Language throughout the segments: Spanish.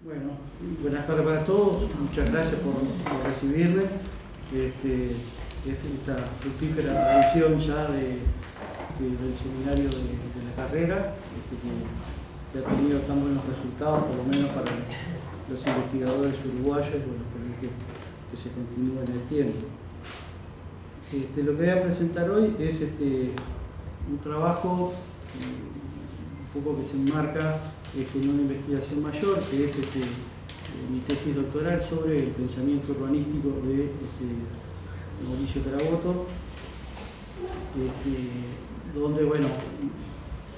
Bueno, buenas tardes para todos, muchas gracias por recibirme. Es esta fructífera edición ya del seminario de la carrera, que ha tenido tan buenos resultados, por lo menos para los investigadores uruguayos, y bueno, espero que se continúe en el tiempo. Lo que voy a presentar hoy es un trabajo un poco que se enmarca en una investigación mayor, que es mi tesis doctoral sobre el pensamiento urbanístico de Mauricio Caraboto, donde, bueno,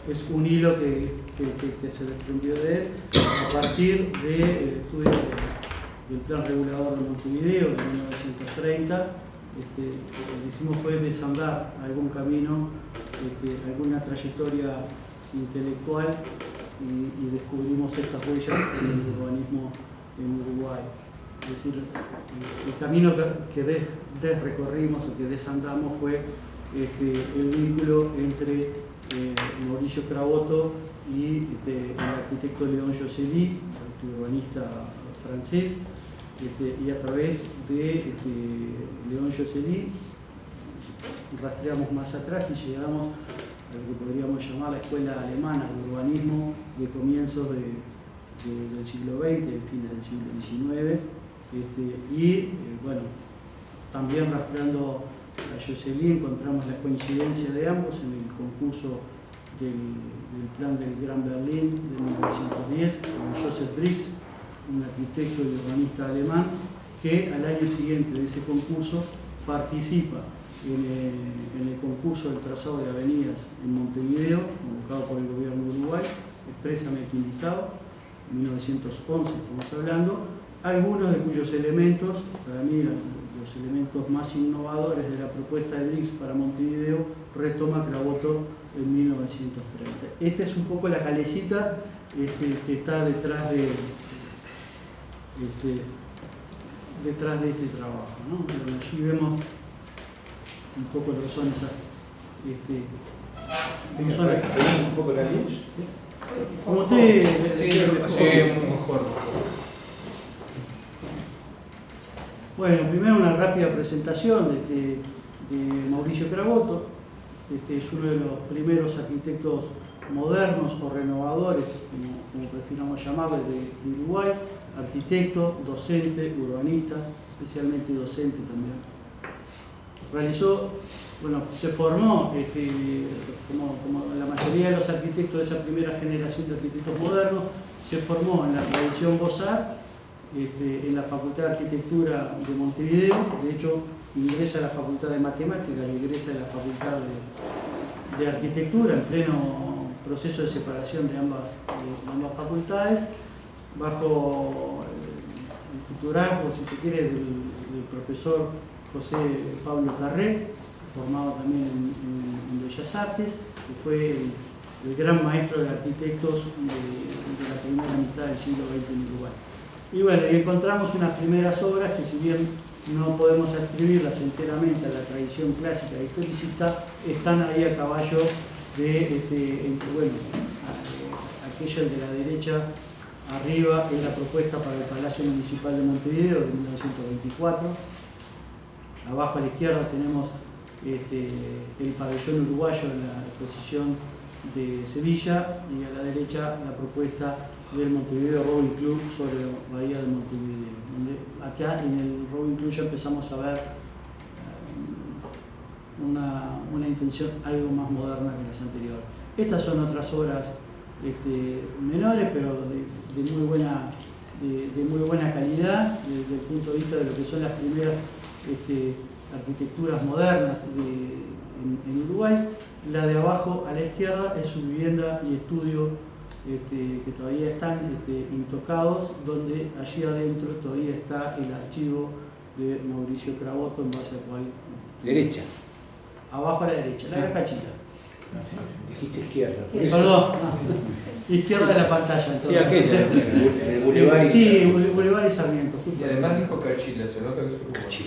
es un hilo que se desprendió de él a partir del estudio del Plan Regulador de Montevideo de 1930. Lo que hicimos fue desandar algún camino, alguna trayectoria intelectual y descubrimos estas huellas en el urbanismo en Uruguay. Es decir, el camino que desrecorrimos o que desandamos fue el vínculo entre Mauricio Caraboto y el arquitecto Léon Jossely, urbanista francés, y a través de Léon Jossely rastreamos más atrás y llegamos a lo que podríamos llamar la escuela alemana de urbanismo de comienzos del siglo XX, de fines del siglo XIX, bueno, también rastreando a Jossely encontramos la coincidencia de ambos en el concurso del plan del Gran Berlín de 1910 con Joseph Brix, un arquitecto y urbanista alemán, que al año siguiente de ese concurso participa en el concurso del trazado de avenidas en Montevideo, convocado por el gobierno de Uruguay, expresamente invitado, en 1911 estamos hablando, algunos de cuyos elementos, para mí los elementos más innovadores de la propuesta de Brix para Montevideo, retoma Caraboto en 1930. Esta es un poco la calecita que está detrás de este trabajo, ¿no? Bueno, allí vemos un poco lo que son esas. un poco la luz. Como usted. Sí, mejor. Bueno, primero una rápida presentación de Mauricio Caraboto. Es uno de los primeros arquitectos modernos o renovadores, como prefiramos llamarle, de Uruguay. Arquitecto, docente, urbanista, especialmente docente también. Se formó, como la mayoría de los arquitectos de esa primera generación de arquitectos modernos, se formó en la tradición Beaux-Arts, en la Facultad de Arquitectura de Montevideo. De hecho, ingresa a la Facultad de Matemáticas y ingresa a la Facultad de Arquitectura en pleno proceso de separación de ambas facultades, bajo el tutorazgo, si se quiere, del profesor José Pablo Carré, formado también en Bellas Artes, que fue el gran maestro de arquitectos de la primera mitad del siglo XX en Uruguay. Y bueno, encontramos unas primeras obras que, si bien no podemos adscribirlas enteramente a la tradición clásica historicista, están ahí a caballo de, aquella de la derecha arriba es la propuesta para el Palacio Municipal de Montevideo de 1924. Abajo a la izquierda tenemos el pabellón uruguayo en la exposición de Sevilla, y a la derecha la propuesta del Montevideo Rowing Club sobre la bahía de Montevideo, donde acá en el Rowing Club ya empezamos a ver una intención algo más moderna que las anteriores. Estas son otras obras menores, pero de muy buena calidad desde el punto de vista de lo que son las primeras arquitecturas modernas en Uruguay. La de abajo a la izquierda es su vivienda y estudio, que todavía están intocados, donde allí adentro todavía está el archivo de Mauricio Caraboto, en base al cual... Derecha. Abajo a la derecha, la cachita. Dijiste izquierda. Perdón, izquierda de la pantalla. Entonces. Sí, aquella, en el Boulevard. Sí, Boulevard y Sarmiento. Y además dijo Cachila, se nota que es uruguayo.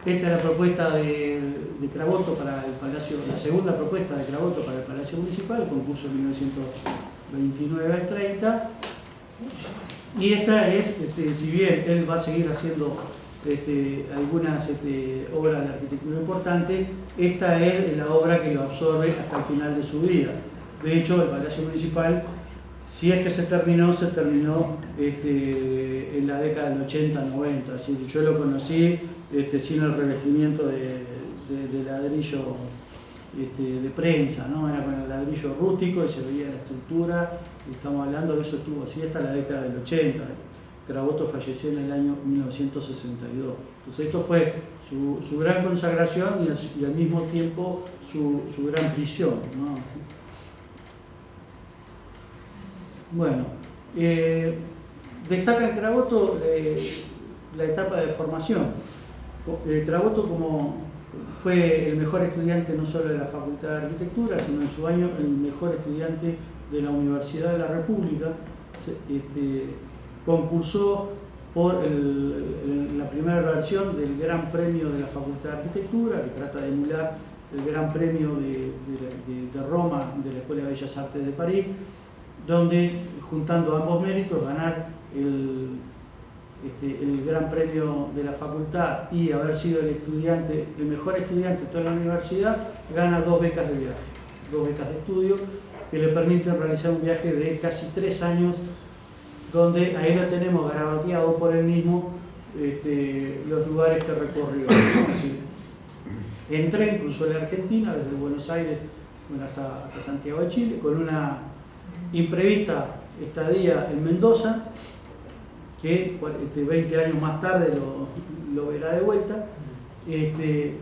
Esta es la propuesta de Caraboto para el Palacio, la segunda propuesta de Caraboto para el Palacio Municipal, el concurso de 29 al 30. Y esta es, si bien él va a seguir haciendo algunas obras de arquitectura importantes, esta es la obra que lo absorbe hasta el final de su vida. De hecho, el Palacio Municipal, si es que se terminó en la década del 80-90. Así que yo lo conocí sin el revestimiento de ladrillo de prensa, ¿no? Era con el ladrillo rústico y se veía la estructura. Estamos hablando de eso, estuvo así hasta la década del 80. Caraboto falleció en el año 1962. Entonces esto fue su gran consagración y al mismo tiempo su gran prisión, ¿no? Bueno, destaca en Caraboto la etapa de formación. Caraboto fue el mejor estudiante no solo de la Facultad de Arquitectura, sino en su año el mejor estudiante de la Universidad de la República. Concursó por la primera versión del Gran Premio de la Facultad de Arquitectura, que trata de emular el Gran Premio de Roma, de la Escuela de Bellas Artes de París, donde, juntando ambos méritos, ganar el Gran Premio de la Facultad y haber sido el mejor estudiante de toda la universidad, gana 2 becas de viaje, 2 becas de estudio, que le permiten realizar un viaje de casi 3 años, donde ahí lo tenemos garabateado por él mismo, los lugares que recorrió. En tren cruzó la Argentina, desde Buenos Aires hasta Santiago de Chile, con una imprevista estadía en Mendoza, que 20 años más tarde lo verá de vuelta.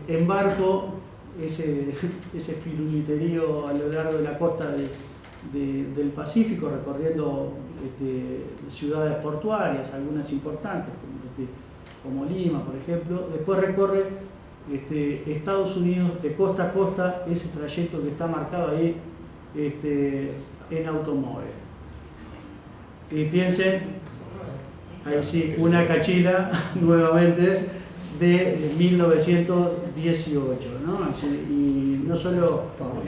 Embarcó ese filuliterío a lo largo de la costa del Pacífico, recorriendo ciudades portuarias, algunas importantes, como Lima, por ejemplo. Después recorre Estados Unidos de costa a costa, ese trayecto que está marcado ahí en automóvil. Y piensen, ahí sí, una cachila nuevamente de 1918, ¿no? Así, y no solo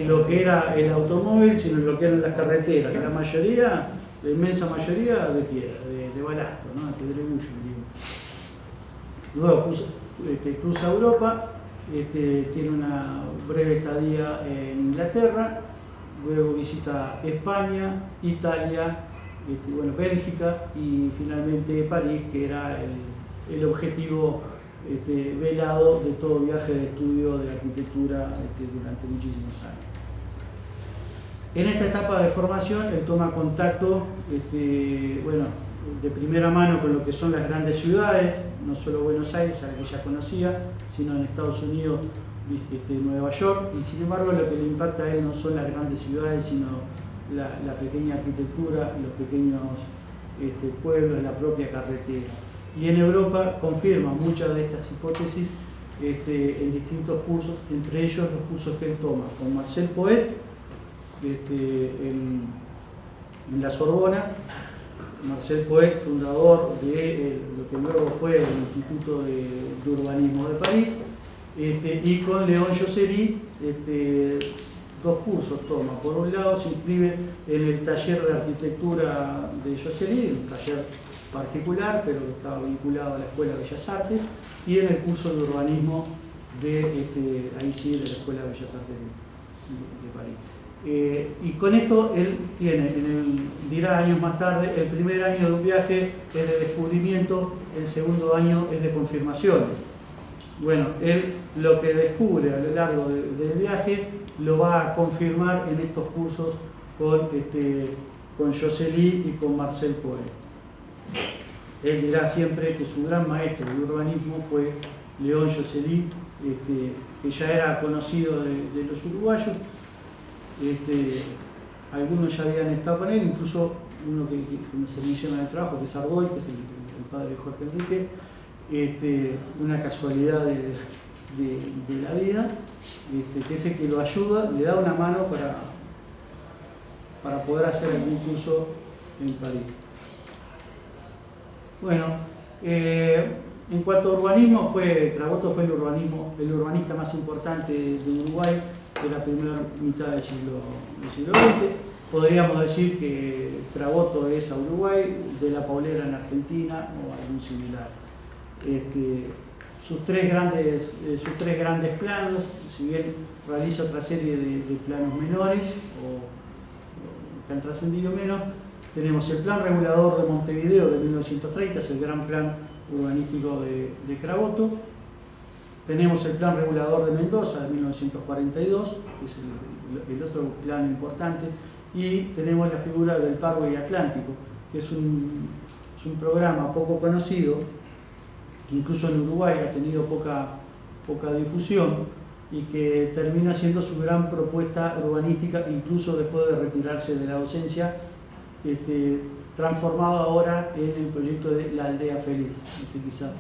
lo que era el automóvil, sino lo que eran las carreteras, que la inmensa mayoría de piedra, de balasto, ¿no? De pedregullo, digo. Luego cruza Europa, tiene una breve estadía en Inglaterra, luego visita España, Italia, Bélgica y finalmente París, que era el objetivo velado de todo viaje de estudio de arquitectura durante muchísimos años. En esta etapa de formación él toma contacto de primera mano con lo que son las grandes ciudades, no solo Buenos Aires, a la que ya conocía, sino en Estados Unidos, Nueva York, y sin embargo lo que le impacta a él no son las grandes ciudades, sino la pequeña arquitectura, los pequeños pueblos, la propia carretera. Y en Europa confirma muchas de estas hipótesis en distintos cursos, entre ellos los cursos que él toma con Marcel Poet en la Sorbona. Marcel Poet, fundador de lo que luego fue el Instituto de Urbanismo de París, y con Léon Josselly, 2 cursos toma. Por un lado se inscribe en el taller de arquitectura de Josselly, un taller particular, pero que estaba vinculado a la Escuela de Bellas Artes, y en el curso de urbanismo de la Escuela de Bellas Artes de París. Y con esto él tiene, dirá años más tarde, el primer año de un viaje es de descubrimiento, el segundo año es de confirmaciones. Bueno, él lo que descubre a lo largo del viaje lo va a confirmar en estos cursos con Josselly y con Marcel Poet. Él dirá siempre que su gran maestro de urbanismo fue Léon Josselly, que ya era conocido de los uruguayos. Algunos ya habían estado con él, incluso uno que se menciona en el trabajo, que es Ardoy, que es el padre de Jorge Enrique, una casualidad de la vida, que es el que lo ayuda, le da una mano para poder hacer algún curso en París. Bueno, en cuanto a urbanismo, Caraboto fue el urbanista más importante de Uruguay de la primera mitad del siglo XX. podríamos decir que Craboto es a Uruguay, De la Paulera en Argentina o algún similar. Sus tres grandes planos, si bien realiza otra serie de planos menores o que han trascendido menos, tenemos el Plan Regulador de Montevideo de 1930, es el gran plan urbanístico de Craboto. Tenemos el Plan Regulador de Mendoza de 1942, que es el otro plan importante, y tenemos la figura del Parkway Atlántico, que es un programa poco conocido, que incluso en Uruguay ha tenido poca difusión y que termina siendo su gran propuesta urbanística, incluso después de retirarse de la docencia, transformado ahora en el proyecto de la Aldea Feliz, que quizás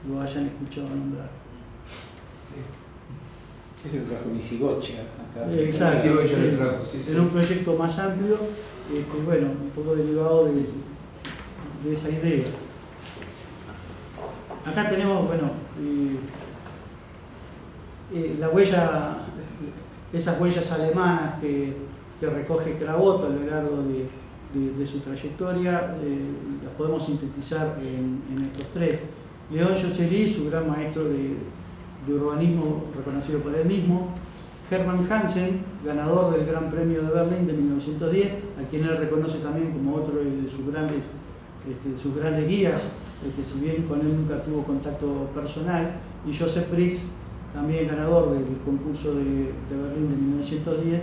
lo hayan escuchado nombrar. Ese lo trajo Visigocha acá. Exacto, Visigocha lo trajo, sí, sí. en un proyecto más amplio, bueno, un poco derivado de esa idea. Acá tenemos, bueno, esas huellas alemanas que recoge Craboto a lo largo de su trayectoria, las podemos sintetizar en estos tres. León Josselí, su gran maestro de urbanismo reconocido por él mismo. Hermann Hansen, ganador del Gran Premio de Berlín de 1910, a quien él reconoce también como otro de sus grandes guías, si bien con él nunca tuvo contacto personal. Y Joseph Brix, también ganador del concurso de Berlín de 1910,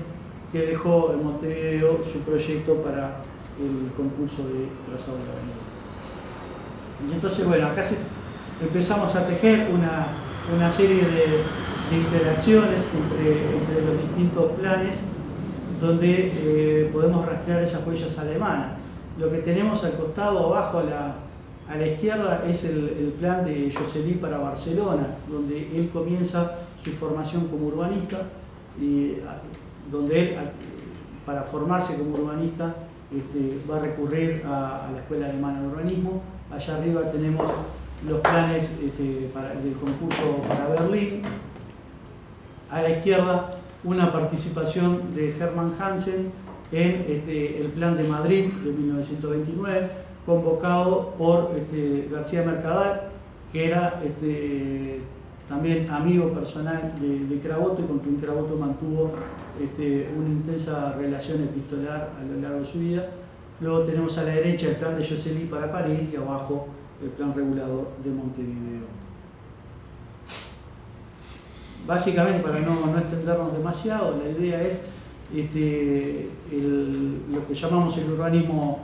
que dejó en Montevideo su proyecto para el concurso de trazado de la avenida. Y entonces, bueno, acá empezamos a tejer una serie de interacciones entre los distintos planes, donde podemos rastrear esas huellas alemanas. Lo que tenemos al costado, abajo a la izquierda, es el plan de Josselí para Barcelona, donde él comienza su formación como urbanista, y donde él, para formarse como urbanista, va a recurrir a la Escuela Alemana de Urbanismo. Allá arriba tenemos los planes del concurso para Berlín. A la izquierda, una participación de Hermann Hansen en el Plan de Madrid de 1929, convocado por García Mercadal, que era también amigo personal de Craboto y con quien Craboto mantuvo una intensa relación epistolar a lo largo de su vida. Luego tenemos a la derecha el Plan de Josselí para París y abajo el Plan Regulador de Montevideo. Básicamente, para no extendernos demasiado, la idea es lo que llamamos el urbanismo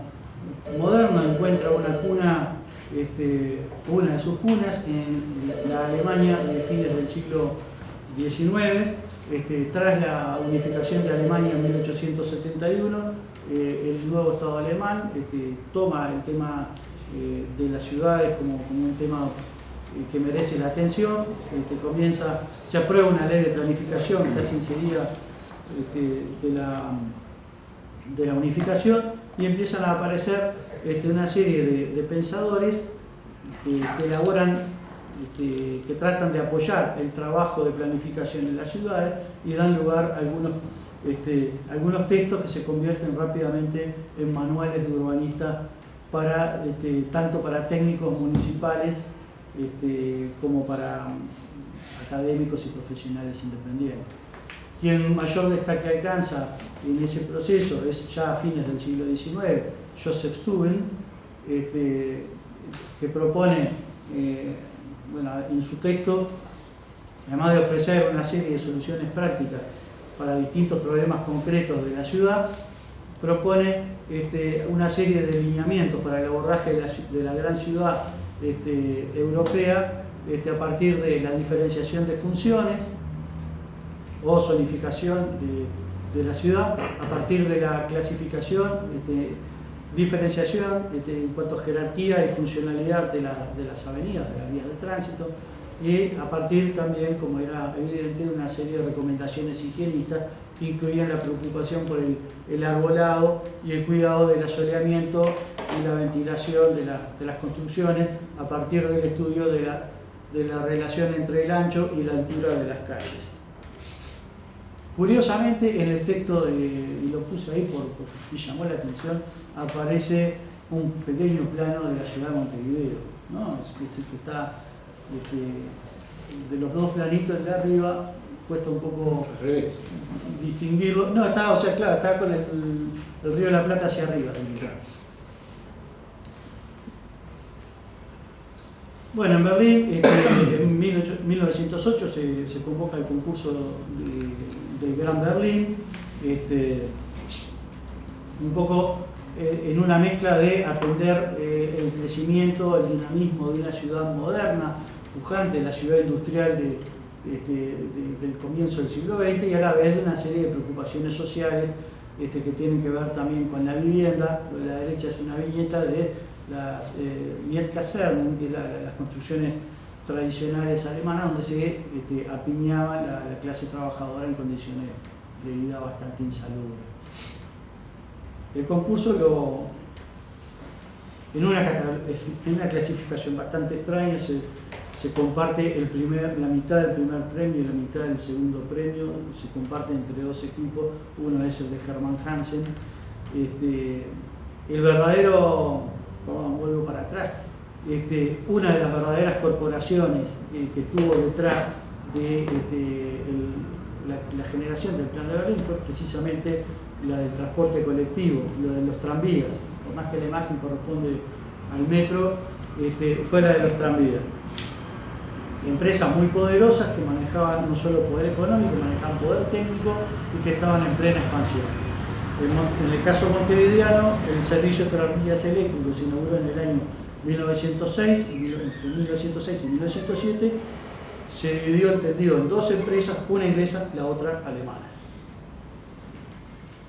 moderno encuentra una cuna, una de sus cunas en la Alemania de fines del siglo XIX. Tras la unificación de Alemania en 1871, el nuevo Estado alemán toma el tema de las ciudades como un tema que merece la atención. Se aprueba una ley de planificación que está inserida de la unificación, y empiezan a aparecer una serie de pensadores que elaboran, que tratan de apoyar el trabajo de planificación en las ciudades y dan lugar a algunos textos que se convierten rápidamente en manuales de urbanistas tanto para técnicos municipales como para académicos y profesionales independientes. Quien mayor destaque alcanza en ese proceso es ya a fines del siglo XIX, Joseph Steuben, que propone, en su texto, además de ofrecer una serie de soluciones prácticas para distintos problemas concretos de la ciudad, propone una serie de lineamientos para el abordaje de la gran ciudad europea, a partir de la diferenciación de funciones o zonificación de la ciudad, a partir de la clasificación, diferenciación en cuanto a jerarquía y funcionalidad de las avenidas, de las vías de tránsito, y a partir también, como era evidente, de una serie de recomendaciones higienistas que incluían la preocupación por el arbolado y el cuidado del asoleamiento y la ventilación de las construcciones, a partir del estudio de la relación entre el ancho y la altura de las calles. Curiosamente, en el texto, y lo puse ahí porque me llamó la atención, aparece un pequeño plano de la ciudad de Montevideo, ¿no? Es el que está, de los dos planitos de arriba, cuesta un poco Al revés. distinguirlo. No, está, o sea, claro, está con el Río de la Plata hacia arriba. Claro. Bueno, en Berlín, en 1908 se convoca el concurso del Gran Berlín, un poco en una mezcla de atender el crecimiento, el dinamismo de una ciudad moderna, pujante, la ciudad industrial del comienzo del siglo XX, y a la vez de una serie de preocupaciones sociales que tienen que ver también con la vivienda. A la derecha es una viñeta de las Mietkasernen, que es las construcciones tradicionales alemanas, donde se apiñaba la clase trabajadora en condiciones de vida bastante insalubres. El concurso en una clasificación bastante extraña se comparte la mitad del primer premio y la mitad del segundo premio, se comparte entre dos equipos. Uno es el de Hermann Hansen. El verdadero, vuelvo para atrás, una de las verdaderas corporaciones que estuvo detrás de la generación del Plan de Berlín fue precisamente la del transporte colectivo, lo de los tranvías. Por más que la imagen corresponde al metro, fue la de los tranvías. Empresas muy poderosas que manejaban no solo poder económico, manejaban poder técnico y que estaban en plena expansión. En el caso montevideano, el servicio de tranvías eléctricos se inauguró en el año 1906 y 1907. Se dividió entendido en dos empresas, una inglesa y la otra alemana.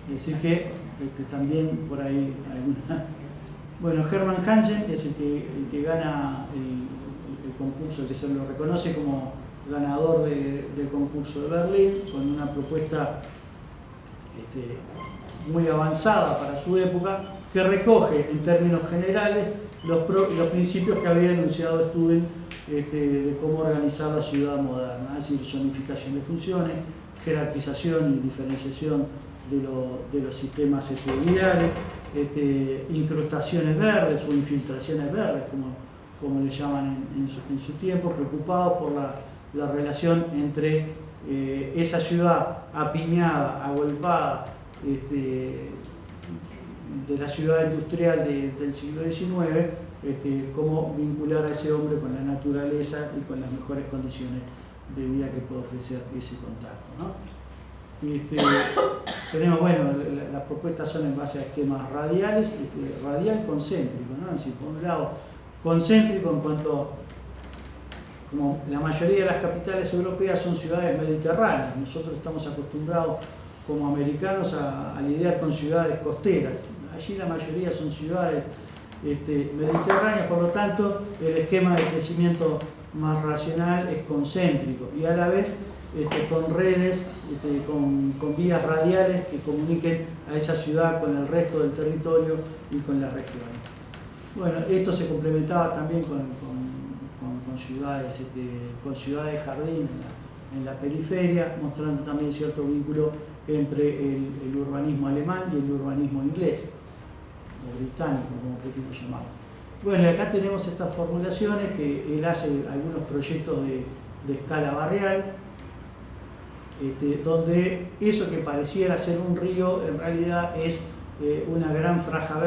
Es decir que también por ahí hay una... Bueno, Hermann Hansen es el que gana el concurso, que se lo reconoce como ganador del concurso de Berlín, con una propuesta muy avanzada para su época, que recoge en términos generales los principios que había enunciado Student de cómo organizar la ciudad moderna, es decir, zonificación de funciones, jerarquización y diferenciación de los sistemas viales, incrustaciones verdes o infiltraciones verdes, como le llaman en su tiempo, preocupados por la relación entre esa ciudad apiñada, agolpada, de la ciudad industrial del siglo XIX, cómo vincular a ese hombre con la naturaleza y con las mejores condiciones de vida que puede ofrecer ese contacto, ¿no? Tenemos, bueno, las propuestas son en base a esquemas radiales, radial concéntrico, ¿no? Es decir, por un lado, concéntrico en cuanto, como la mayoría de las capitales europeas son ciudades mediterráneas, nosotros estamos acostumbrados como americanos a lidiar con ciudades costeras. Allí la mayoría son ciudades mediterráneas, por lo tanto el esquema de crecimiento más racional es concéntrico y a la vez con redes, con vías radiales que comuniquen a esa ciudad con el resto del territorio y con la región. Bueno, esto se complementaba también con ciudades jardín en la periferia, mostrando también cierto vínculo entre el urbanismo alemán y el urbanismo inglés, o británico, como prefiero llamarlo. Bueno, y acá tenemos estas formulaciones que él hace algunos proyectos de escala barrial, donde eso que pareciera ser un río en realidad es una gran franja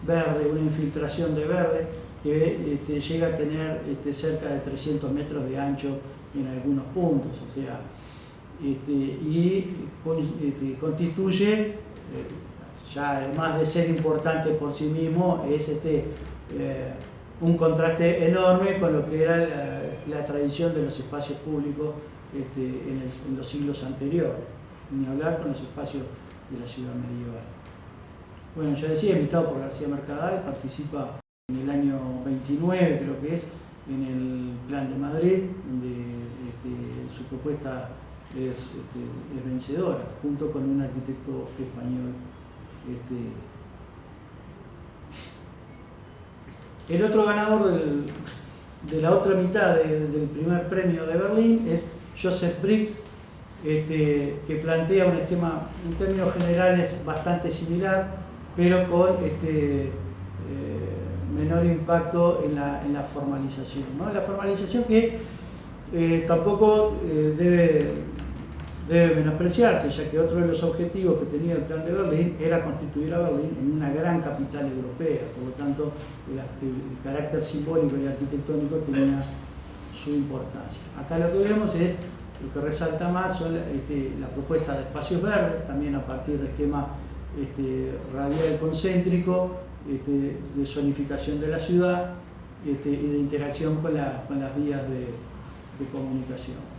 verde, una infiltración de verde que llega a tener cerca de 300 metros de ancho en algunos puntos, o sea, y constituye, ya además de ser importante por sí mismo, es un contraste enorme con lo que era la tradición de los espacios públicos en los siglos anteriores, ni hablar con los espacios de la ciudad medieval. Bueno, ya decía, invitado por García Mercadal, participa en el año 29, creo que es, en el Plan de Madrid, donde su propuesta es vencedora, junto con un arquitecto español. El otro ganador de la otra mitad del primer premio de Berlín es Joseph Brix, que plantea un esquema en términos generales bastante similar, pero con menor impacto en la formalización, ¿no? La formalización que tampoco debe menospreciarse, ya que otro de los objetivos que tenía el Plan de Berlín era constituir a Berlín en una gran capital europea. Por lo tanto, el carácter simbólico y arquitectónico tenía su importancia. Acá lo que vemos es, lo que resalta más son la propuesta de espacios verdes, también a partir de esquema radial concéntrico, de zonificación de la ciudad y de interacción con las vías de comunicación.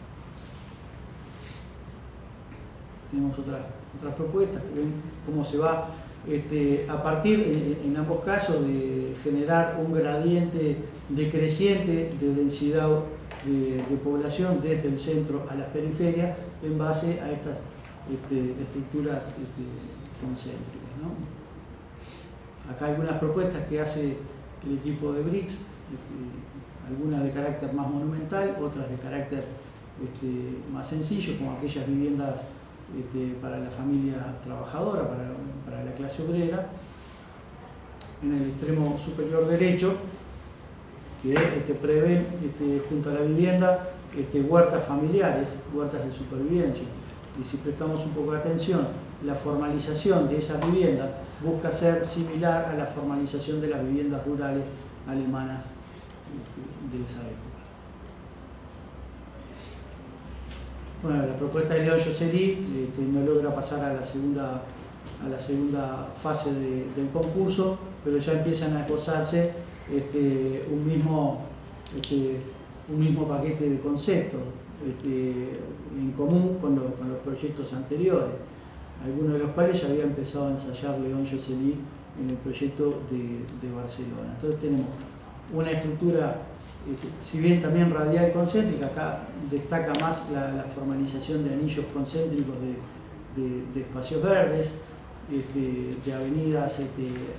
Tenemos otras propuestas que ven cómo se va a partir, en ambos casos, de generar un gradiente decreciente de densidad de población desde el centro a las periferias en base a estas estructuras concéntricas, ¿no? Acá algunas propuestas que hace el equipo de BRICS, algunas de carácter más monumental, otras de carácter más sencillo, como aquellas viviendas para la familia trabajadora, para la clase obrera. En el extremo superior derecho, que prevén junto a la vivienda huertas familiares, huertas de supervivencia. Y si prestamos un poco de atención, la formalización de esas viviendas busca ser similar a la formalización de las viviendas rurales alemanas de esa época. Bueno, la propuesta de León Josselí no logra pasar a la segunda fase del concurso, pero ya empiezan a esbozarse un mismo paquete de conceptos en común con los proyectos anteriores, algunos de los cuales ya había empezado a ensayar León Josselí en el proyecto de Barcelona. Entonces tenemos una estructura, si bien también radial concéntrica, acá destaca más la formalización de anillos concéntricos de espacios verdes, de avenidas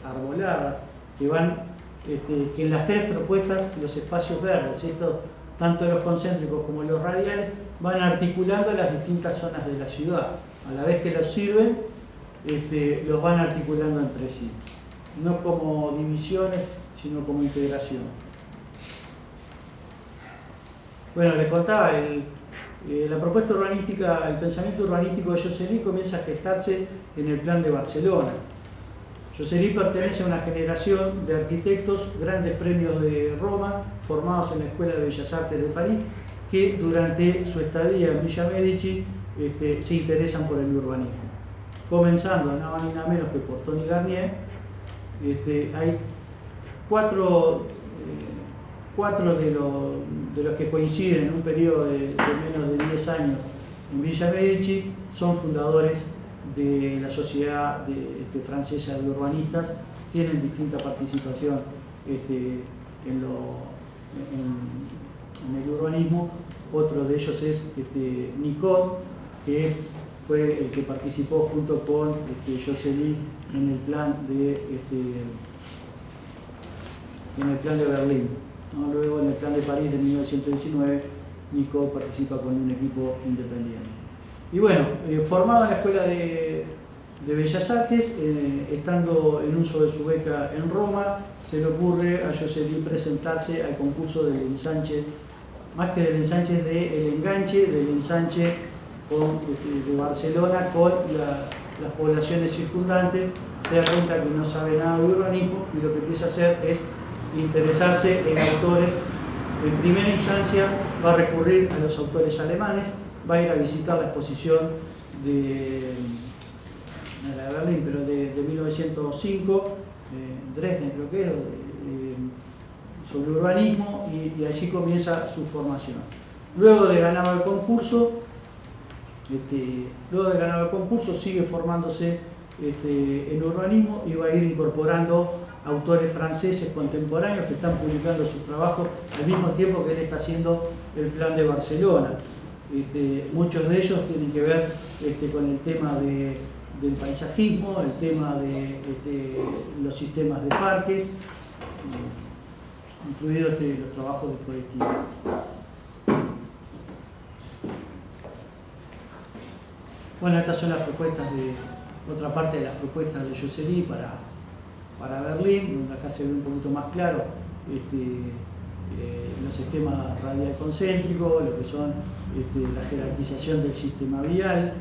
arboladas, que en las tres propuestas los espacios verdes, tanto los concéntricos como los radiales, van articulando las distintas zonas de la ciudad. A la vez que los sirven, los van articulando entre sí. No como divisiones, sino como integración. Bueno, les contaba, la propuesta urbanística, el pensamiento urbanístico de Josselí comienza a gestarse en el Plan de Barcelona. Josselí pertenece a una generación de arquitectos, grandes premios de Roma, formados en la Escuela de Bellas Artes de París, que durante su estadía en Villa Medici se interesan por el urbanismo. Comenzando nada más ni nada menos que por Tony Garnier, hay cuatro de los que coinciden en un periodo de menos de 10 años en Villa Medici, son fundadores de la Sociedad Francesa de Urbanistas, tienen distinta participación en el urbanismo. Otro de ellos es Nicot, que fue el que participó junto con Josselí en el plan de Berlín, ¿no? Luego en el plan de París de 1919, Nicot participa con un equipo independiente. Y bueno, formado en la Escuela de Bellas Artes, estando en uso de su beca en Roma, se le ocurre a Josselí presentarse al concurso del ensanche, más que del ensanche, del enganche de Barcelona con las poblaciones circundantes. Se da cuenta que no sabe nada de urbanismo y lo que empieza a hacer es interesarse en autores. En primera instancia va a recurrir a los autores alemanes, va a ir a visitar la exposición de Berlín, pero de 1905, Dresden creo que es, sobre urbanismo, y allí comienza su formación. Luego de ganado el concurso, sigue formándose en urbanismo y va a ir incorporando autores franceses contemporáneos que están publicando sus trabajos al mismo tiempo que él está haciendo el plan de Barcelona. Muchos de ellos tienen que ver con el tema del paisajismo, el tema de los sistemas de parques, incluidos los trabajos de Forestier. Bueno, estas son las propuestas otra parte de las propuestas de Jocelyn para Berlín, donde acá se ve un poquito más claro los sistemas radial concéntricos, lo que son la jerarquización del sistema vial,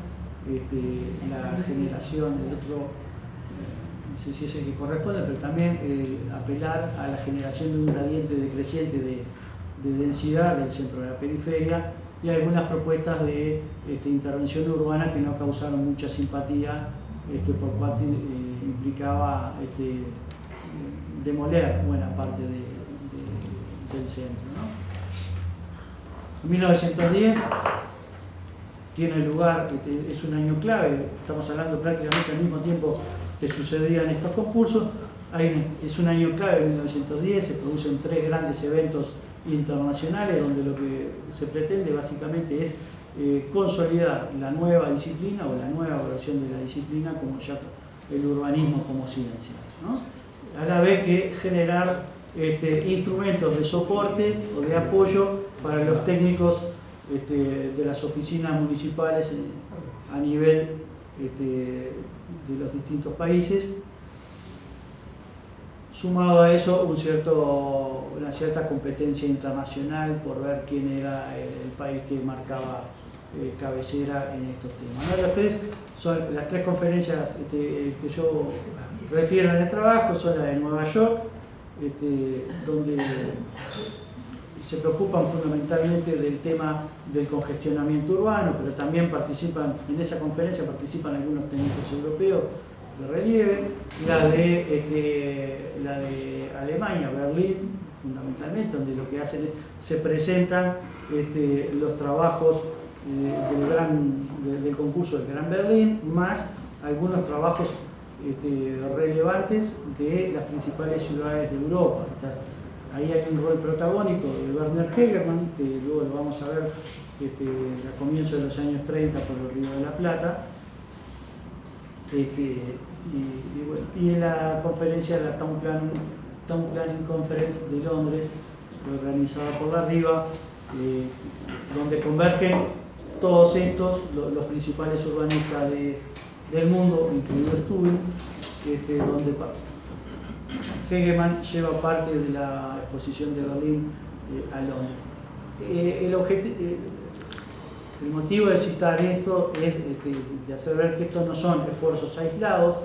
la generación del otro, no sé si es el que corresponde, pero también apelar a la generación de un gradiente decreciente de densidad del centro de la periferia, y algunas propuestas de intervención urbana que no causaron mucha simpatía, por cuanto implicaba demoler buena parte del centro, ¿no? En 1910 tiene lugar, es un año clave, estamos hablando prácticamente al mismo tiempo que sucedían estos concursos. Es un año clave, en 1910 se producen 3 grandes eventos internacionales donde lo que se pretende básicamente es consolidar la nueva disciplina o la nueva versión de la disciplina como ya el urbanismo como ciencia, ¿no? A la vez que generar instrumentos de soporte o de apoyo para los técnicos de las oficinas municipales a nivel de los distintos países. Sumado a eso, una cierta competencia internacional por ver quién era el país que marcaba cabecera en estos temas. ¿No? Las tres conferencias que yo refiero en el trabajo son las de Nueva York, donde se preocupan fundamentalmente del tema del congestionamiento urbano, pero también en esa conferencia participan algunos técnicos europeos de relieve, la de Alemania, Berlín, fundamentalmente, donde lo que hacen es se presentan los trabajos del concurso del Gran Berlín, más algunos trabajos relevantes de las principales ciudades de Europa. Ahí hay un rol protagónico de Werner Hegermann, que luego lo vamos a ver a comienzos de los años 30 por el Río de la Plata. Y en la conferencia, la Town Planning Conference de Londres, organizada por la RIVA, donde convergen todos estos, los principales urbanistas del mundo, incluido Stubbe, donde Hegemann lleva parte de la exposición de Berlín a Londres. El motivo de citar esto es de hacer ver que estos no son esfuerzos aislados,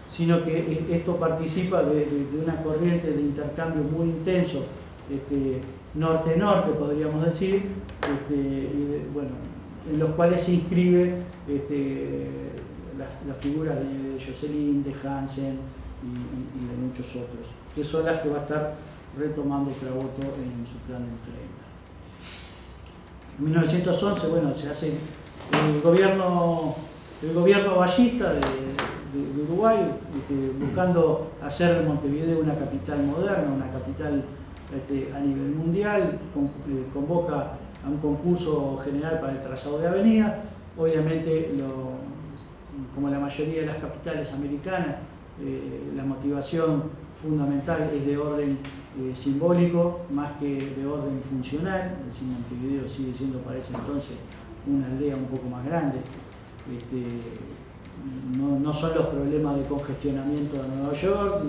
sino que esto participa de una corriente de intercambio muy intenso, norte-norte podríamos decir, en los cuales se inscribe las figuras de Jocelyn, de Hansen y de muchos otros, que son las que va a estar retomando Traboto en su plan del 30. En 1911, se hace el gobierno ballista de Uruguay, buscando hacer de Montevideo una capital moderna, una capital a nivel mundial, convoca a un concurso general para el trazado de avenida. Obviamente, como la mayoría de las capitales americanas, la motivación fundamental es de orden simbólico más que de orden funcional. Es decir, Montevideo sigue siendo para ese entonces una aldea un poco más grande. No son los problemas de congestionamiento de Nueva York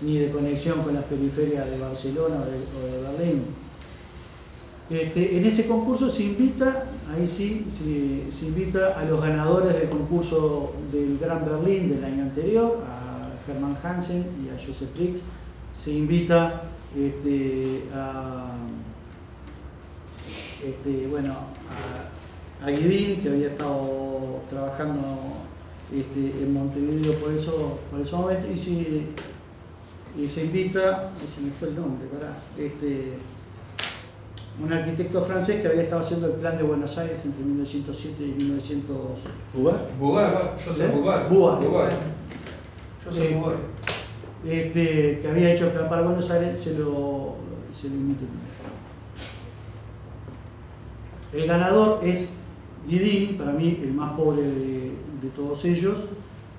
ni de conexión con las periferias de Barcelona o de Berlín. En ese concurso se invita a los ganadores del concurso del Gran Berlín del año anterior, a Hermann Hansen y a Joseph Brix. Se invita a Guidini, que había estado trabajando en Montevideo por ese momento, y se invita, ese me fue el nombre, un arquitecto francés que había estado haciendo el plan de Buenos Aires entre 1907 y 1900. Bouvard, Joseph Bouvard. Joseph Bouvard. Que había hecho el plan para Buenos Aires, se lo invita. El ganador es Guidini, para mí el más pobre de todos ellos,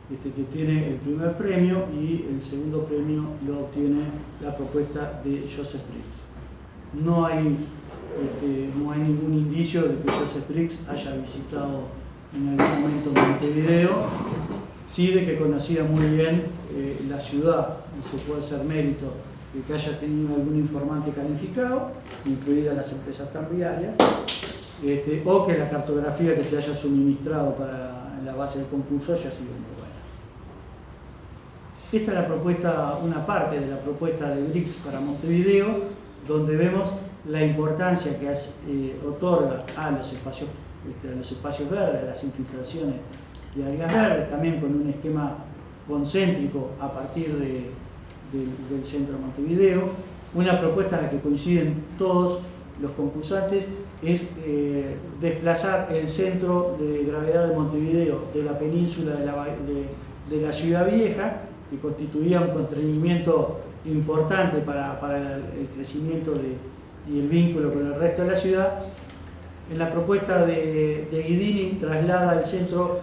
que tiene el primer premio, y el segundo premio lo obtiene la propuesta de Joseph Brix. No hay ningún indicio de que Joseph Brix haya visitado en algún momento en Montevideo, sí de que conocía muy bien la ciudad, no se puede hacer mérito de que haya tenido algún informante calificado, incluidas las empresas cambiarias, o que la cartografía que se haya suministrado para la base del concurso haya sido muy buena. Esta es la propuesta, una parte de la propuesta de BRICS para Montevideo, donde vemos la importancia que otorga a los espacios verdes, a las infiltraciones de áreas verdes, también con un esquema concéntrico a partir del centro de Montevideo. Una propuesta en la que coinciden todos los concursantes es desplazar el centro de gravedad de Montevideo de la península de la Ciudad Vieja, que constituía un constreñimiento importante para el crecimiento y el vínculo con el resto de la ciudad. En la propuesta de Guidini traslada el centro,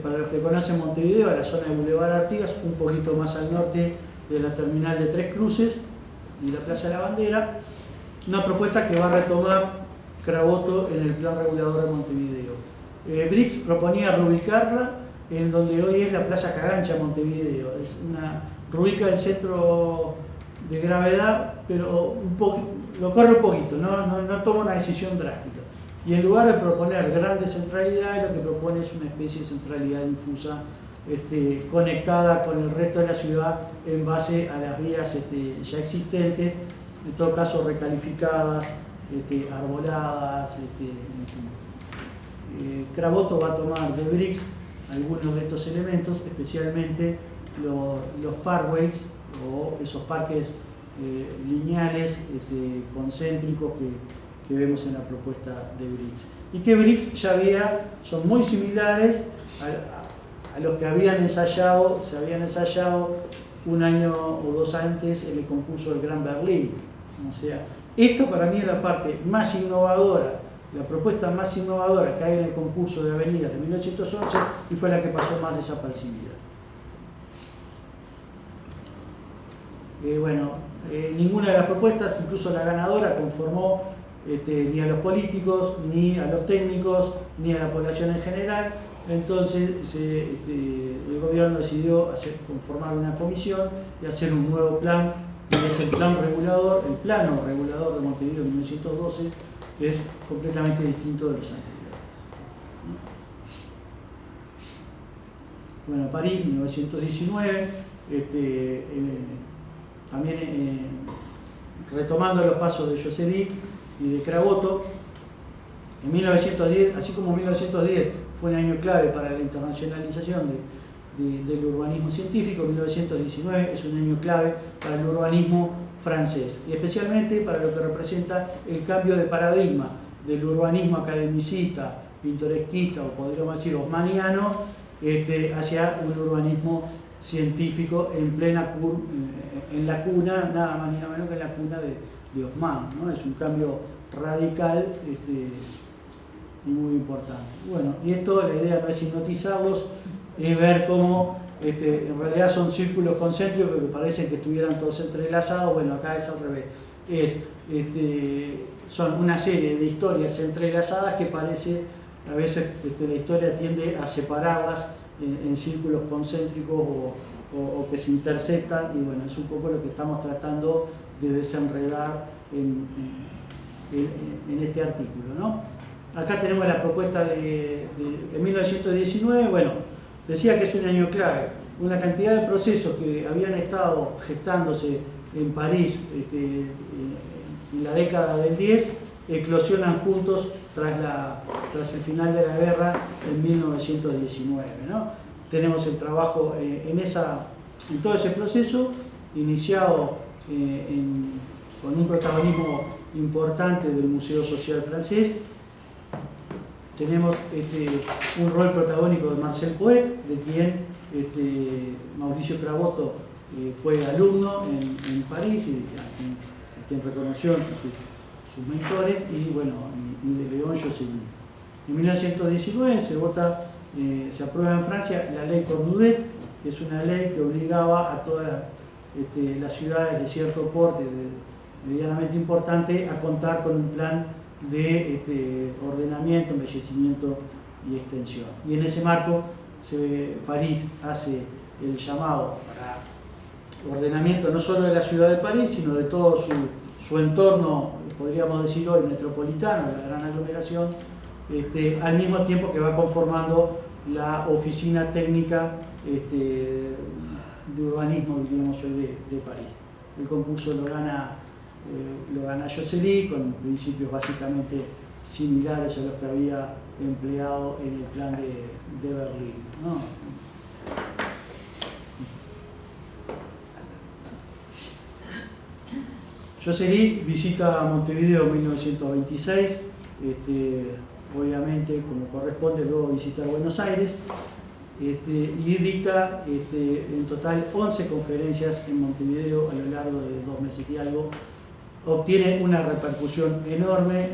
para los que conocen Montevideo, a la zona de Boulevard Artigas, un poquito más al norte de la terminal de Tres Cruces y la Plaza de la Bandera. Una propuesta que va a retomar Craboto en el Plan Regulador de Montevideo. BRICS proponía reubicarla en donde hoy es la Plaza Cagancha, Montevideo. Reubica el centro de gravedad, pero lo corre un poquito, no toma una decisión drástica. Y en lugar de proponer grandes centralidades, lo que propone es una especie de centralidad difusa, conectada con el resto de la ciudad en base a las vías ya existentes, en todo caso recalificadas, arboladas. Craboto va a tomar de BRICS algunos de estos elementos, especialmente los parkways o esos parques lineales concéntricos que vemos en la propuesta de BRICS. Y que BRICS ya son muy similares a los que se habían ensayado un año o dos antes en el concurso del Gran Berlín. O sea, esto para mí es la parte más innovadora, la propuesta más innovadora que hay en el concurso de avenidas de 1811 y fue la que pasó más desapercibida. Ninguna de las propuestas, incluso la ganadora, conformó ni a los políticos, ni a los técnicos, ni a la población en general. Entonces el gobierno decidió conformar una comisión y hacer un nuevo plan, que es el plano regulador de Montevideo de 1912, que es completamente distinto de los anteriores. Bueno, París, 1919, también retomando los pasos de Josselin y de Craboto, en 1910, así como 1910 fue un año clave para la internacionalización del urbanismo científico, 1919 es un año clave para el urbanismo francés, y especialmente para lo que representa el cambio de paradigma del urbanismo academicista, pintoresquista, o podríamos decir haussmanniano, hacia un urbanismo científico en la cuna, nada más ni nada menos que en la cuna de Haussmann, ¿no? Es un cambio radical y muy importante. Bueno, y esto, la idea no es hipnotizarlos, es ver cómo en realidad son círculos concéntricos que parecen que estuvieran todos entrelazados. Bueno, acá es al revés. Son una serie de historias entrelazadas que parece, a veces la historia tiende a separarlas en círculos concéntricos o que se interceptan, y bueno, es un poco lo que estamos tratando de desenredar en este artículo, ¿no? Acá tenemos la propuesta de 1919. Bueno, decía que es un año clave. Una cantidad de procesos que habían estado gestándose en París en la década del 10 eclosionan juntos tras el final de la guerra en 1919, ¿no? Tenemos el trabajo en todo ese proceso, iniciado con un protagonismo importante del Museo Social francés. Tenemos un rol protagónico de Marcel Poet, de quien Mauricio Craboto fue alumno en París, y a quien reconoció sus mentores, y bueno, y de León Josselin. En 1919 se aprueba en Francia la ley Cornudet, que es una ley que obligaba a todas las ciudades de cierto porte, medianamente importante, a contar con un plan de ordenamiento, embellecimiento y extensión. Y en ese marco París hace el llamado para ordenamiento no solo de la ciudad de París, sino de todo su entorno, podríamos decir hoy, metropolitano, la gran aglomeración, al mismo tiempo que va conformando la oficina técnica de urbanismo, diríamos hoy, de París. El concurso lo gana Josely con principios básicamente similares a los que había empleado en el plan de Berlín, ¿no? Josely visita Montevideo en 1926, obviamente como corresponde luego visitar Buenos Aires, y dicta en total 11 conferencias en Montevideo a lo largo de 2 meses y algo. Obtiene una repercusión enorme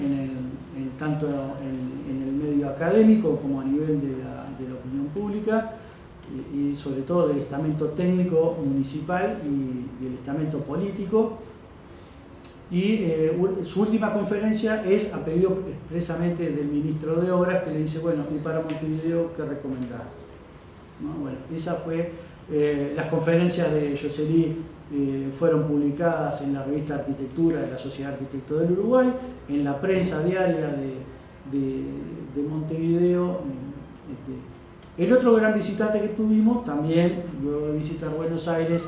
tanto en el medio académico como a nivel de la opinión pública y sobre todo del estamento técnico municipal y el estamento político. Y su última conferencia es a pedido expresamente del ministro de Obras, que le dice, bueno, y para Montevideo, ¿qué recomendás? ¿No? Bueno, esa fue, las conferencias de Josely fueron publicadas en la revista Arquitectura de la Sociedad de Arquitectos del Uruguay, en la prensa diaria de Montevideo. El otro gran visitante que tuvimos, también luego de visitar Buenos Aires,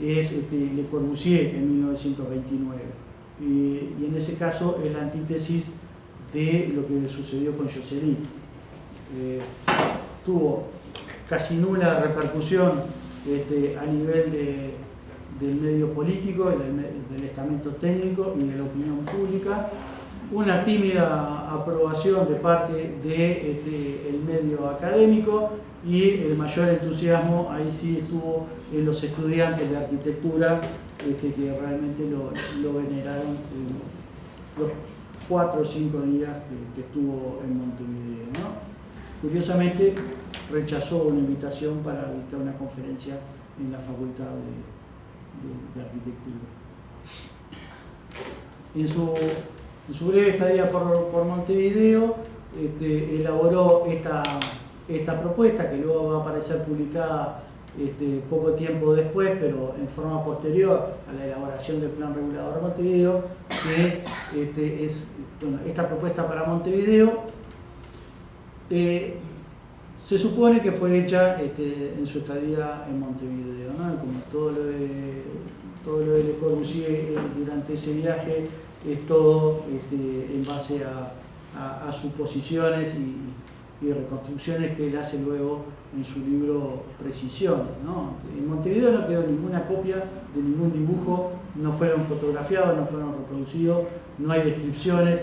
es Le Corbusier en 1929. Y en ese caso es la antítesis de lo que sucedió con Josely. Tuvo casi nula repercusión a nivel del medio político, del estamento técnico y de la opinión pública, una tímida aprobación de parte del medio académico y el mayor entusiasmo ahí sí estuvo en los estudiantes de arquitectura que realmente lo veneraron los 4 o 5 días que estuvo en Montevideo, ¿no? Curiosamente rechazó una invitación para dictar una conferencia en la Facultad de Arquitectura. En su breve estadía por Montevideo, elaboró esta propuesta que luego va a aparecer publicada poco tiempo después, pero en forma posterior a la elaboración del Plan Regulador de Montevideo, que esta propuesta para Montevideo se supone que fue hecha en su estadía en Montevideo, ¿no? Como todo lo de Le Corbusier durante ese viaje es todo en base a suposiciones y reconstrucciones que él hace luego en su libro Precisiones, ¿no? En Montevideo no quedó ninguna copia de ningún dibujo, no fueron fotografiados, no fueron reproducidos, no hay descripciones.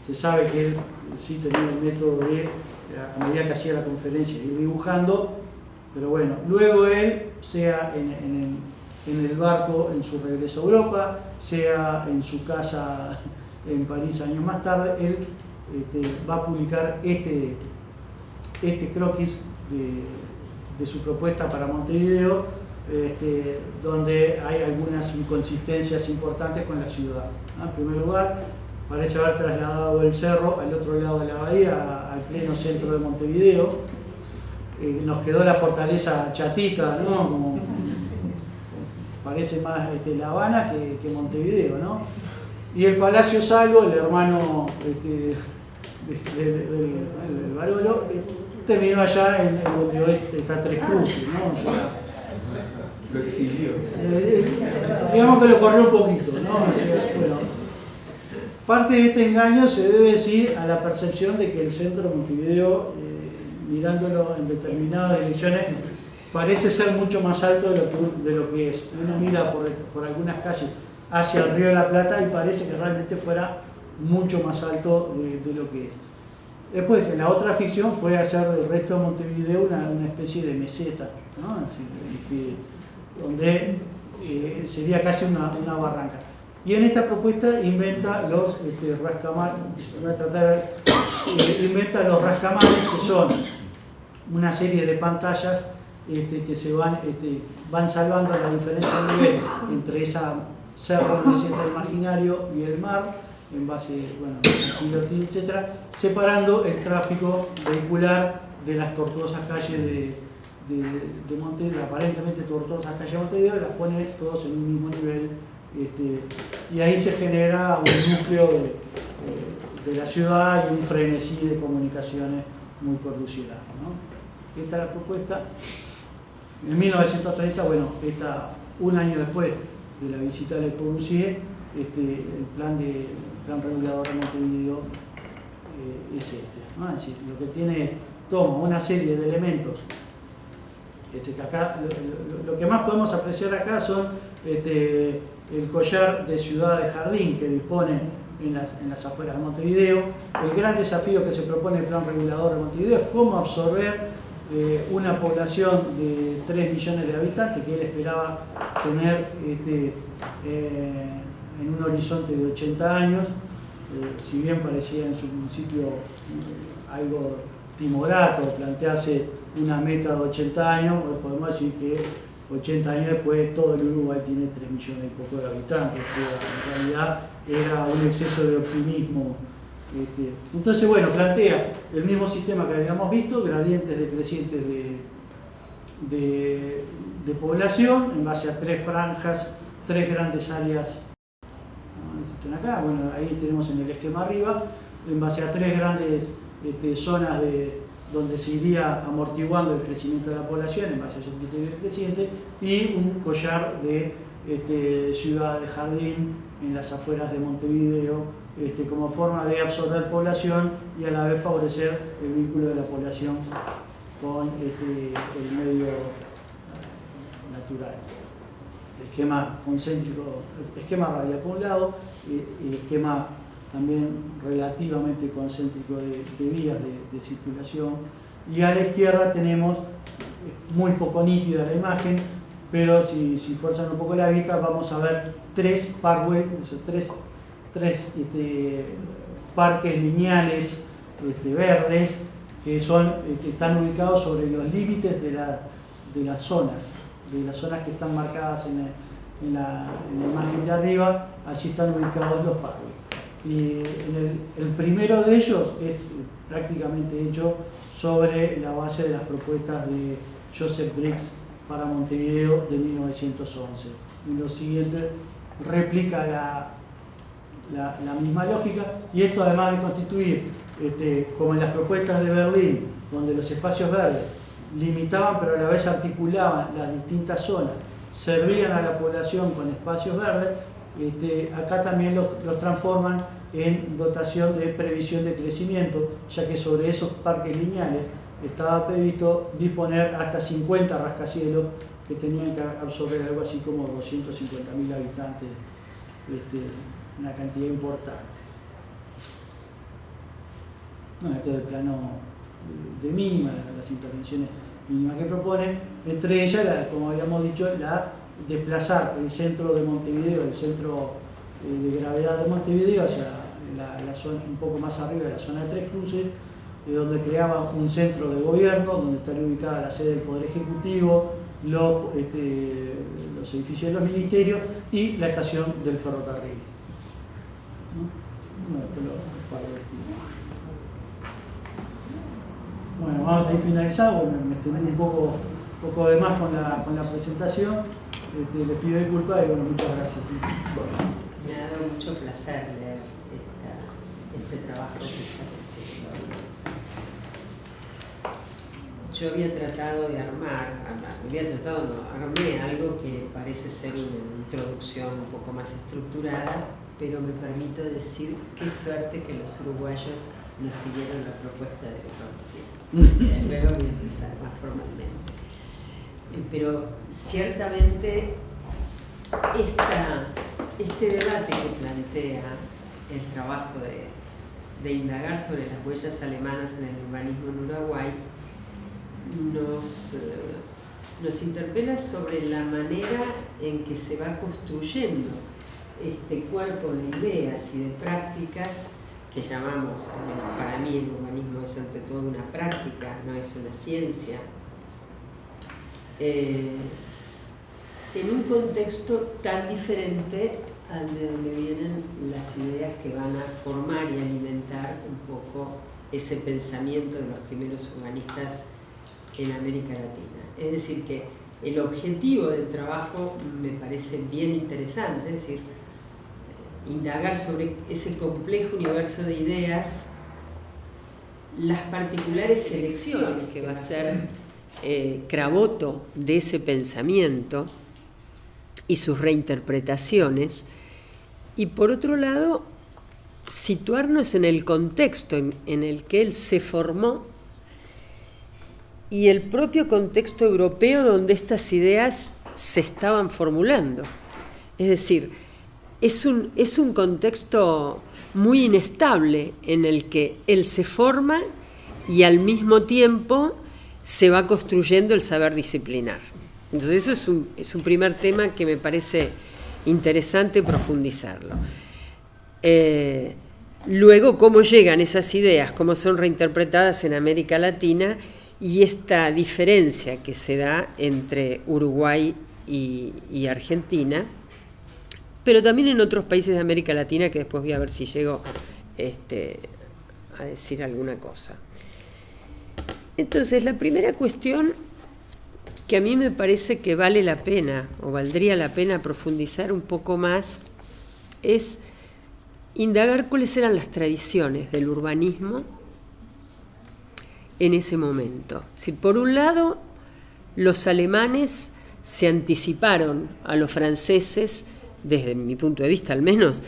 Se sabe que él sí tenía el método de, a medida que hacía la conferencia, ir dibujando, pero bueno, luego él, sea en el barco en su regreso a Europa, sea en su casa en París años más tarde, él va a publicar este croquis de su propuesta para Montevideo, donde hay algunas inconsistencias importantes con la ciudad, ¿no? En primer lugar, parece haber trasladado el cerro al otro lado de la bahía, al pleno centro de Montevideo. Nos quedó la fortaleza chatita, ¿no? Como, parece más La Habana que Montevideo, ¿no? Y el Palacio Salvo, el hermano del Barolo, terminó allá en donde hoy está Tres Cruces, ¿no? O sea, lo exilió. Digamos que lo corrió un poquito, ¿no? O sea, bueno, parte de este engaño se debe decir a la percepción de que el centro de Montevideo, mirándolo en determinadas direcciones, parece ser mucho más alto de lo que es. Uno mira por algunas calles hacia el Río de la Plata y parece que realmente fuera mucho más alto de lo que es. Después, en la otra ficción fue hacer del resto de Montevideo una especie de meseta, ¿no? Donde sería casi una barranca. Y en esta propuesta inventa los rascamares, inventa los rascamares, que son una serie de pantallas que se van salvando la diferencia de nivel entre esa cerro meseta imaginario y el mar, en base, bueno, a pilotis, etcétera, separando el tráfico vehicular de las tortuosas calles de Montevideo, aparentemente tortuosas calles de Montevideo, las pone todos en un mismo nivel, y ahí se genera un núcleo de la ciudad y un frenesí de comunicaciones muy conducidas, ¿no? Esta es la propuesta. En 1930, bueno, un año después de la visita de Le Corbusier, el plan regulador de Montevideo es ¿no? Es decir, lo que tiene es, toma una serie de elementos, que acá, lo que más podemos apreciar acá son el collar de ciudad de jardín que dispone en las afueras de Montevideo. El gran desafío que se propone el plan regulador de Montevideo es cómo absorber una población de 3 millones de habitantes que él esperaba tener en un horizonte de 80 años, si bien parecía en su principio algo timorato plantearse una meta de 80 años, podemos decir que 80 años después todo el Uruguay tiene 3 millones y poco de habitantes, o sea, en realidad era un exceso de optimismo. Entonces, bueno, plantea el mismo sistema que habíamos visto, gradientes decrecientes de población en base a 3 franjas, 3 grandes áreas. Acá, bueno, ahí tenemos en el esquema arriba, en base a 3 grandes zonas donde se iría amortiguando el crecimiento de la población en base a esos criterios crecientes, y un collar de ciudad de jardín en las afueras de Montevideo, como forma de absorber población y a la vez favorecer el vínculo de la población con el medio natural. Esquema concéntrico, esquema radial por un lado, y esquema también relativamente concéntrico de vías de circulación. Y a la izquierda tenemos, muy poco nítida la imagen, pero si fuerzan un poco la vista vamos a ver 3 parkways, 3 parques lineales verdes que están ubicados sobre los límites de las zonas que están marcadas en la imagen de arriba. Allí están ubicados los parkways. Y el primero de ellos es prácticamente hecho sobre la base de las propuestas de Joseph Briggs para Montevideo de 1911. Y lo siguiente replica la misma lógica, y esto además de constituir, como en las propuestas de Berlín, donde los espacios verdes limitaban pero a la vez articulaban las distintas zonas, servían a la población con espacios verdes, acá también los transforman en dotación de previsión de crecimiento, ya que sobre esos parques lineales estaba previsto disponer hasta 50 rascacielos que tenían que absorber algo así como 250.000 habitantes, una cantidad importante. No, esto es el plano de mínima, las intervenciones mínimas que propone, entre ellas, como habíamos dicho, desplazar el centro de Montevideo, el centro de gravedad de Montevideo hacia la zona un poco más arriba de la zona de Tres Cruces, donde creaba un centro de gobierno, donde estaría ubicada la sede del Poder Ejecutivo, los edificios de los ministerios y la estación del ferrocarril. Bueno, vamos a ir finalizando, me extendí un poco de más con la presentación. Les pido disculpas y bueno, muchas gracias. Bueno, me ha dado mucho placer leer este trabajo que estás haciendo. Yo había tratado de armé algo que parece ser una introducción un poco más estructurada, pero me permito decir qué suerte que los uruguayos nos siguieron la propuesta de Le Corbusier. Luego voy a empezar más formalmente. Pero ciertamente este debate que plantea el trabajo de indagar sobre las huellas alemanas en el urbanismo en Uruguay nos interpela sobre la manera en que se va construyendo este cuerpo de ideas y de prácticas que llamamos, para mí el urbanismo es ante todo una práctica, no es una ciencia, en un contexto tan diferente de donde vienen las ideas que van a formar y alimentar un poco ese pensamiento de los primeros urbanistas en América Latina. Es decir, que el objetivo del trabajo me parece bien interesante, es decir, indagar sobre ese complejo universo de ideas, las particulares selecciones que va a ser Craboto de ese pensamiento y sus reinterpretaciones, y por otro lado situarnos en el contexto en el que él se formó y el propio contexto europeo donde estas ideas se estaban formulando. Es decir, es un contexto muy inestable en el que él se forma y al mismo tiempo se va construyendo el saber disciplinar. Entonces eso es un primer tema que me parece interesante profundizarlo. Luego, cómo llegan esas ideas, cómo son reinterpretadas en América Latina y esta diferencia que se da entre Uruguay y Argentina, pero también en otros países de América Latina, que después voy a ver si llego a decir alguna cosa. Entonces, la primera cuestión que a mí me parece que vale la pena, o valdría la pena profundizar un poco más, es indagar cuáles eran las tradiciones del urbanismo en ese momento. Es decir, por un lado, los alemanes se anticiparon a los franceses, desde mi punto de vista al menos,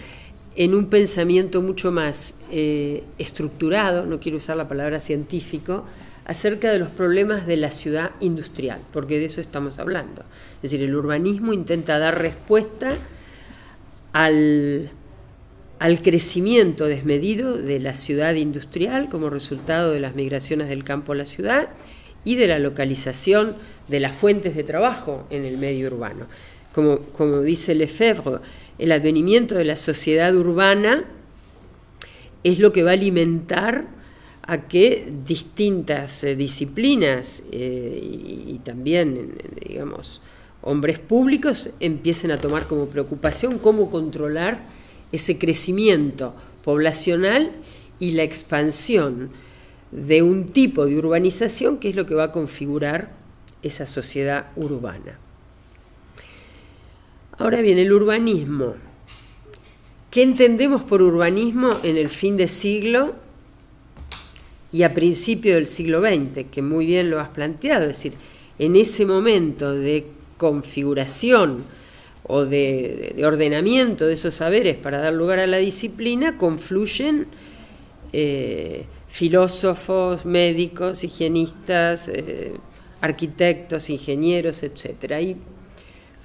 en un pensamiento mucho más estructurado, no quiero usar la palabra científico, acerca de los problemas de la ciudad industrial, porque de eso estamos hablando. Es decir, el urbanismo intenta dar respuesta al crecimiento desmedido de la ciudad industrial como resultado de las migraciones del campo a la ciudad y de la localización de las fuentes de trabajo en el medio urbano. Como dice Lefebvre, el advenimiento de la sociedad urbana es lo que va a alimentar a que distintas disciplinas y también, digamos, hombres públicos empiecen a tomar como preocupación cómo controlar ese crecimiento poblacional y la expansión de un tipo de urbanización que es lo que va a configurar esa sociedad urbana. Ahora bien, el urbanismo. ¿Qué entendemos por urbanismo en el fin de siglo y a principio del siglo XX? Que muy bien lo has planteado, es decir, en ese momento de configuración o de ordenamiento de esos saberes para dar lugar a la disciplina, confluyen filósofos, médicos, higienistas, arquitectos, ingenieros, etc. Y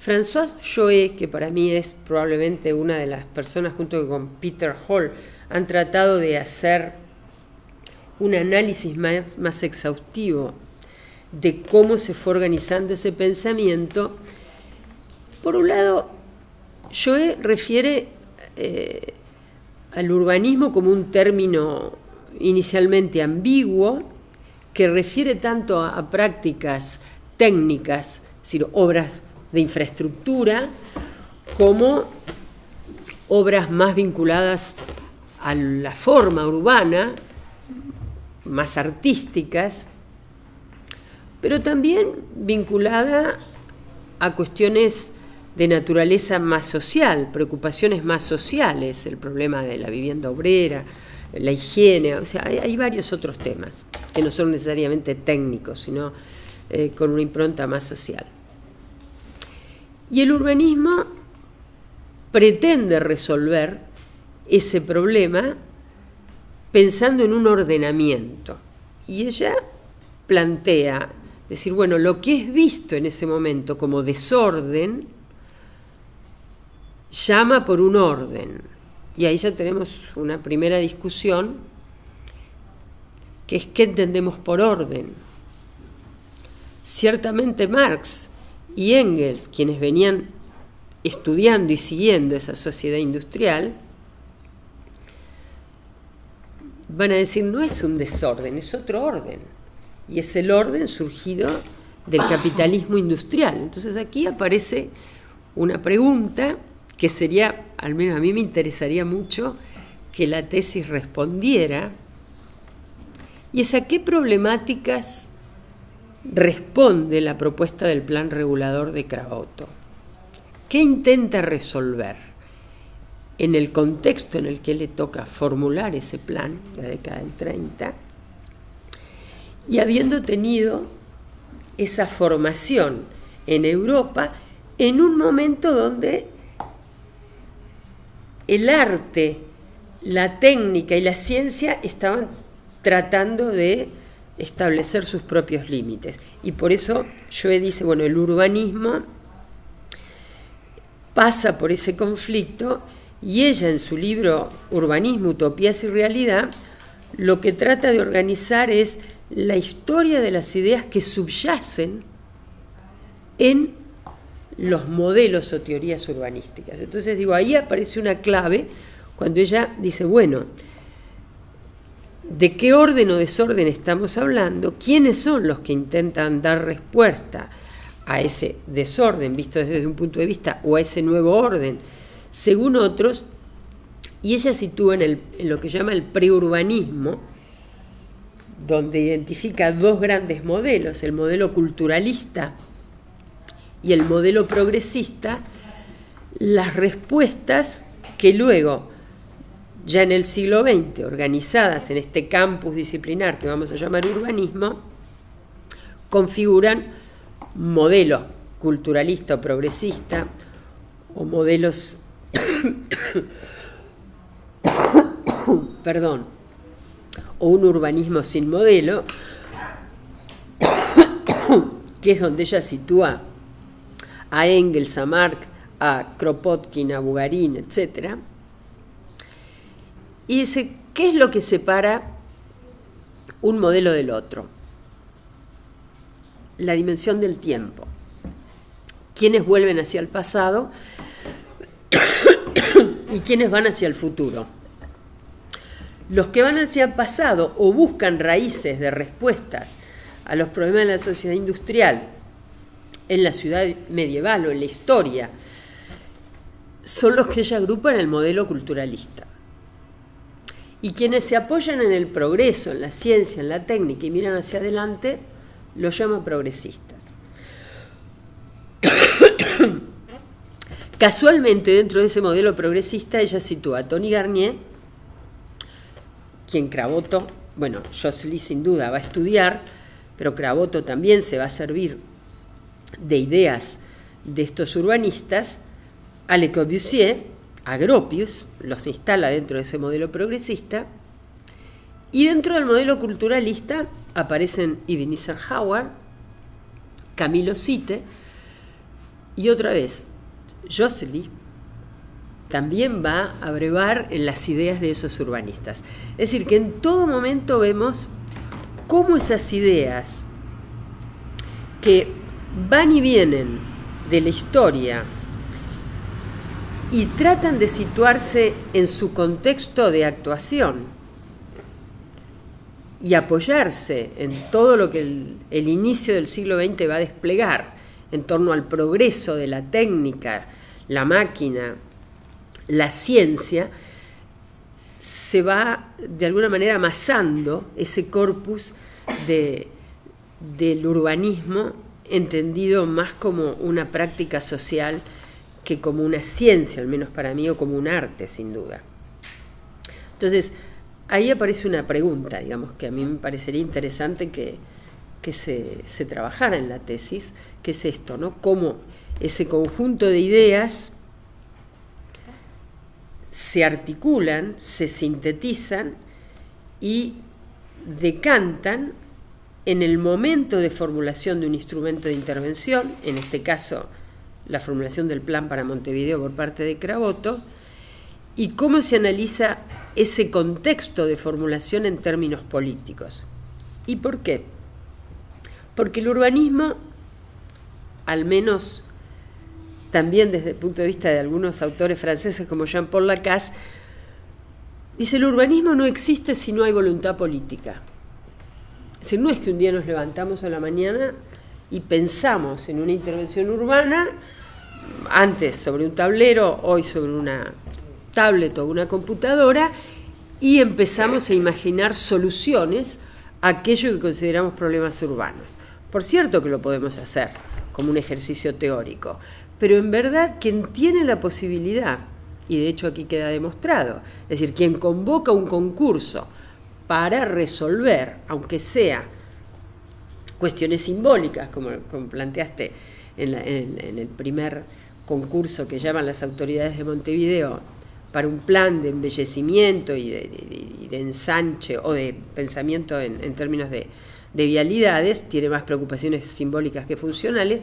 François Joët, que para mí es probablemente una de las personas, junto con Peter Hall, han tratado de hacer un análisis más exhaustivo de cómo se fue organizando ese pensamiento. Por un lado, Joët refiere al urbanismo como un término inicialmente ambiguo, que refiere tanto a prácticas técnicas, es decir, obras de infraestructura, como obras más vinculadas a la forma urbana, más artísticas, pero también vinculada a cuestiones de naturaleza más social, preocupaciones más sociales, el problema de la vivienda obrera, la higiene, o sea, hay varios otros temas que no son necesariamente técnicos, sino con una impronta más social. Y el urbanismo pretende resolver ese problema pensando en un ordenamiento. Y ella plantea, decir, bueno, lo que es visto en ese momento como desorden, llama por un orden. Y ahí ya tenemos una primera discusión, que es qué entendemos por orden. Ciertamente Marx y Engels, quienes venían estudiando y siguiendo esa sociedad industrial, van a decir, no es un desorden, es otro orden. Y es el orden surgido del capitalismo industrial. Entonces aquí aparece una pregunta que sería, al menos a mí me interesaría mucho que la tesis respondiera, y es a qué problemáticas responde la propuesta del plan regulador de Crabotto. ¿Qué intenta resolver en el contexto en el que le toca formular ese plan, la década del 30, y habiendo tenido esa formación en Europa en un momento donde el arte, la técnica y la ciencia estaban tratando de establecer sus propios límites? Y por eso Joe dice, bueno, el urbanismo pasa por ese conflicto, y ella en su libro Urbanismo, Utopías y Realidad lo que trata de organizar es la historia de las ideas que subyacen en los modelos o teorías urbanísticas. Entonces digo, ahí aparece una clave cuando ella dice, bueno, ¿de qué orden o desorden estamos hablando? ¿Quiénes son los que intentan dar respuesta a ese desorden visto desde un punto de vista, o a ese nuevo orden según otros? Y ella sitúa en lo que llama el preurbanismo, donde identifica dos grandes modelos, el modelo culturalista y el modelo progresista, las respuestas que luego, ya en el siglo XX, organizadas en este campus disciplinar que vamos a llamar urbanismo, configuran modelos culturalista o progresista, o modelos perdón, o un urbanismo sin modelo, que es donde ella sitúa a Engels, a Marx, a Kropotkin, a Bugarin, etc. Y dice, ¿qué es lo que separa un modelo del otro? La dimensión del tiempo. ¿Quiénes vuelven hacia el pasado y quiénes van hacia el futuro? Los que van hacia el pasado o buscan raíces de respuestas a los problemas de la sociedad industrial en la ciudad medieval o en la historia, son los que ella agrupa en el modelo culturalista. Y quienes se apoyan en el progreso, en la ciencia, en la técnica y miran hacia adelante, los llama progresistas. Casualmente, dentro de ese modelo progresista, ella sitúa a Tony Garnier, quien Crabotto, bueno, Josely sin duda va a estudiar, pero Crabotto también se va a servir de ideas de estos urbanistas, a Le Corbusier, a Gropius, los instala dentro de ese modelo progresista, y dentro del modelo culturalista aparecen Ebenezer Howard, Camilo Sitte, y otra vez, Josely también va a brevar en las ideas de esos urbanistas. Es decir, que en todo momento vemos cómo esas ideas que van y vienen de la historia y tratan de situarse en su contexto de actuación y apoyarse en todo lo que el inicio del siglo XX va a desplegar en torno al progreso de la técnica, la máquina, la ciencia, se va de alguna manera amasando ese corpus del urbanismo, entendido más como una práctica social que como una ciencia, al menos para mí, o como un arte, sin duda. Entonces, ahí aparece una pregunta, digamos, que a mí me parecería interesante que se trabajara en la tesis, que es esto, ¿no? Cómo ese conjunto de ideas se articulan, se sintetizan y decantan en el momento de formulación de un instrumento de intervención, en este caso la formulación del plan para Montevideo por parte de Crabotto, y cómo se analiza ese contexto de formulación en términos políticos. ¿Y por qué? Porque el urbanismo, al menos también desde el punto de vista de algunos autores franceses como Jean-Paul Lacaze, dice: el urbanismo no existe si no hay voluntad política. Es decir, no es que un día nos levantamos a la mañana y pensamos en una intervención urbana, antes sobre un tablero, hoy sobre una tablet o una computadora, y empezamos a imaginar soluciones a aquello que consideramos problemas urbanos. Por cierto que lo podemos hacer como un ejercicio teórico, pero en verdad quien tiene la posibilidad, y de hecho aquí queda demostrado, es decir, quien convoca un concurso para resolver, aunque sea cuestiones simbólicas, como planteaste en el primer concurso que llaman las autoridades de Montevideo, para un plan de embellecimiento y de ensanche o de pensamiento en términos de vialidades, tiene más preocupaciones simbólicas que funcionales,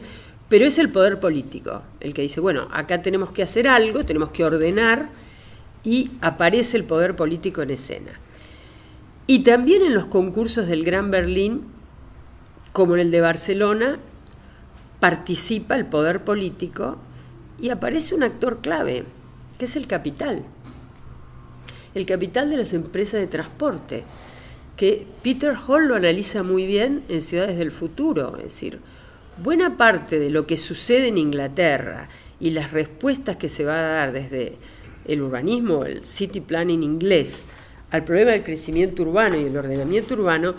pero es el poder político el que dice, bueno, acá tenemos que hacer algo, tenemos que ordenar, y aparece el poder político en escena. Y también en los concursos del Gran Berlín, como en el de Barcelona, participa el poder político y aparece un actor clave, que es el capital de las empresas de transporte, que Peter Hall lo analiza muy bien en Ciudades del Futuro. Es decir, buena parte de lo que sucede en Inglaterra y las respuestas que se va a dar desde el urbanismo, el city planning inglés, al problema del crecimiento urbano y el ordenamiento urbano,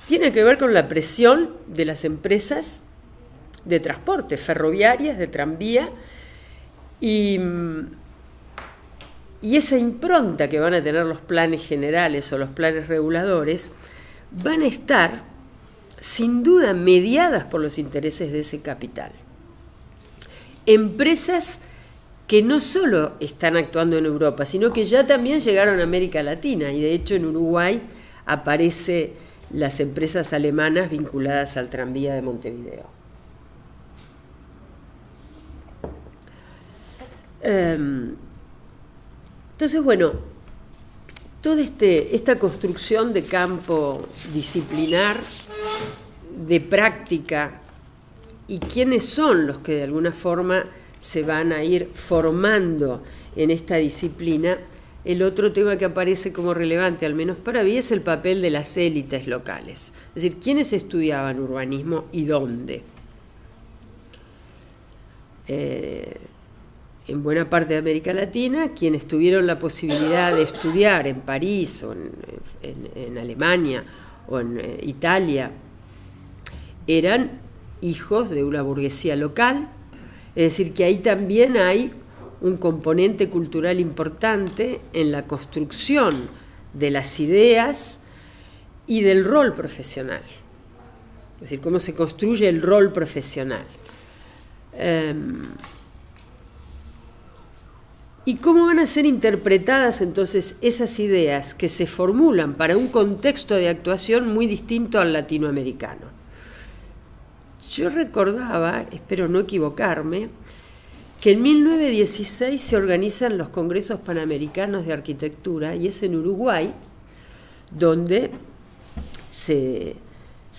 tiene que ver con la presión de las empresas de transporte, ferroviarias, de tranvía, y esa impronta que van a tener los planes generales o los planes reguladores van a estar, sin duda, mediadas por los intereses de ese capital. Empresas que no solo están actuando en Europa, sino que ya también llegaron a América Latina, y de hecho en Uruguay aparecen las empresas alemanas vinculadas al tranvía de Montevideo. Entonces, bueno, toda esta construcción de campo disciplinar, de práctica, y quiénes son los que de alguna forma se van a ir formando en esta disciplina. El otro tema que aparece como relevante, al menos para mí, es el papel de las élites locales. Es decir, ¿quiénes estudiaban urbanismo y dónde? En buena parte de América Latina, quienes tuvieron la posibilidad de estudiar en París o en Alemania o en Italia, eran hijos de una burguesía local. Es decir, que ahí también hay un componente cultural importante en la construcción de las ideas y del rol profesional. Es decir, cómo se construye el rol profesional. ¿Y cómo van a ser interpretadas entonces esas ideas que se formulan para un contexto de actuación muy distinto al latinoamericano? Yo recordaba, espero no equivocarme, que en 1916 se organizan los Congresos Panamericanos de Arquitectura, y es en Uruguay donde se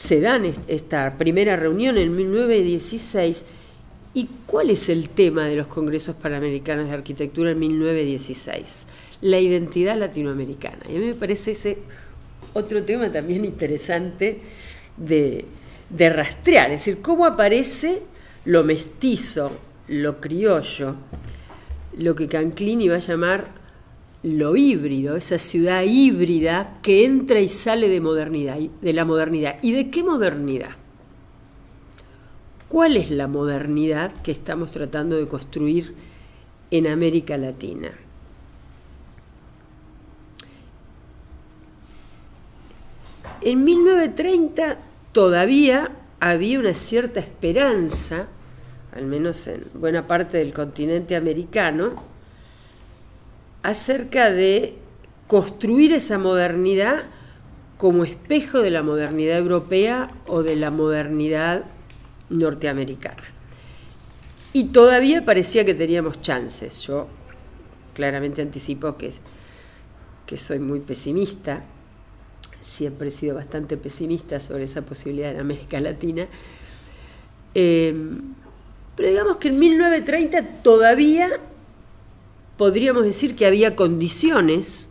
dan esta primera reunión en 1916. ¿Y cuál es el tema de los Congresos Panamericanos de Arquitectura en 1916? La identidad latinoamericana. Y a mí me parece ese otro tema también interesante de rastrear, es decir, cómo aparece lo mestizo, lo criollo, lo que Canclini va a llamar lo híbrido, esa ciudad híbrida que entra y sale de la modernidad. ¿Y de qué modernidad? ¿Cuál es la modernidad que estamos tratando de construir en América Latina? En 1930 todavía había una cierta esperanza, al menos en buena parte del continente americano, acerca de construir esa modernidad como espejo de la modernidad europea o de la modernidad norteamericana. Y todavía parecía que teníamos chances. Yo claramente anticipo que soy muy pesimista, siempre he sido bastante pesimista sobre esa posibilidad en América Latina, pero digamos que en 1930 todavía podríamos decir que había condiciones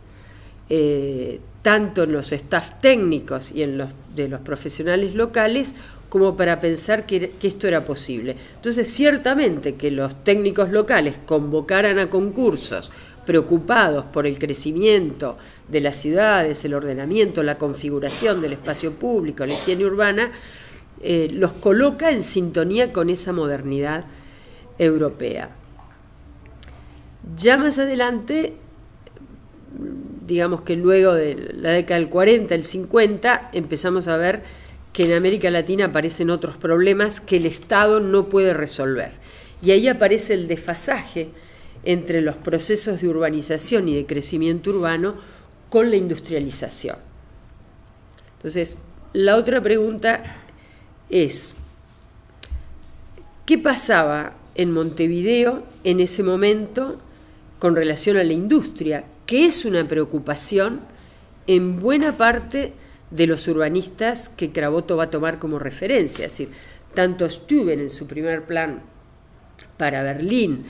tanto en los staff técnicos y en los de los profesionales locales, como para pensar que esto era posible. Entonces, ciertamente que los técnicos locales convocaran a concursos preocupados por el crecimiento de las ciudades, el ordenamiento, la configuración del espacio público, la higiene urbana, los coloca en sintonía con esa modernidad europea. Ya más adelante, digamos que luego de la década del 40, el 50, empezamos a ver que en América Latina aparecen otros problemas que el Estado no puede resolver. Y ahí aparece el desfasaje entre los procesos de urbanización y de crecimiento urbano con la industrialización. Entonces, la otra pregunta es, ¿qué pasaba en Montevideo en ese momento con relación a la industria, que es una preocupación en buena parte de los urbanistas que Craboto va a tomar como referencia? Es decir, tanto Stüben en su primer plan para Berlín,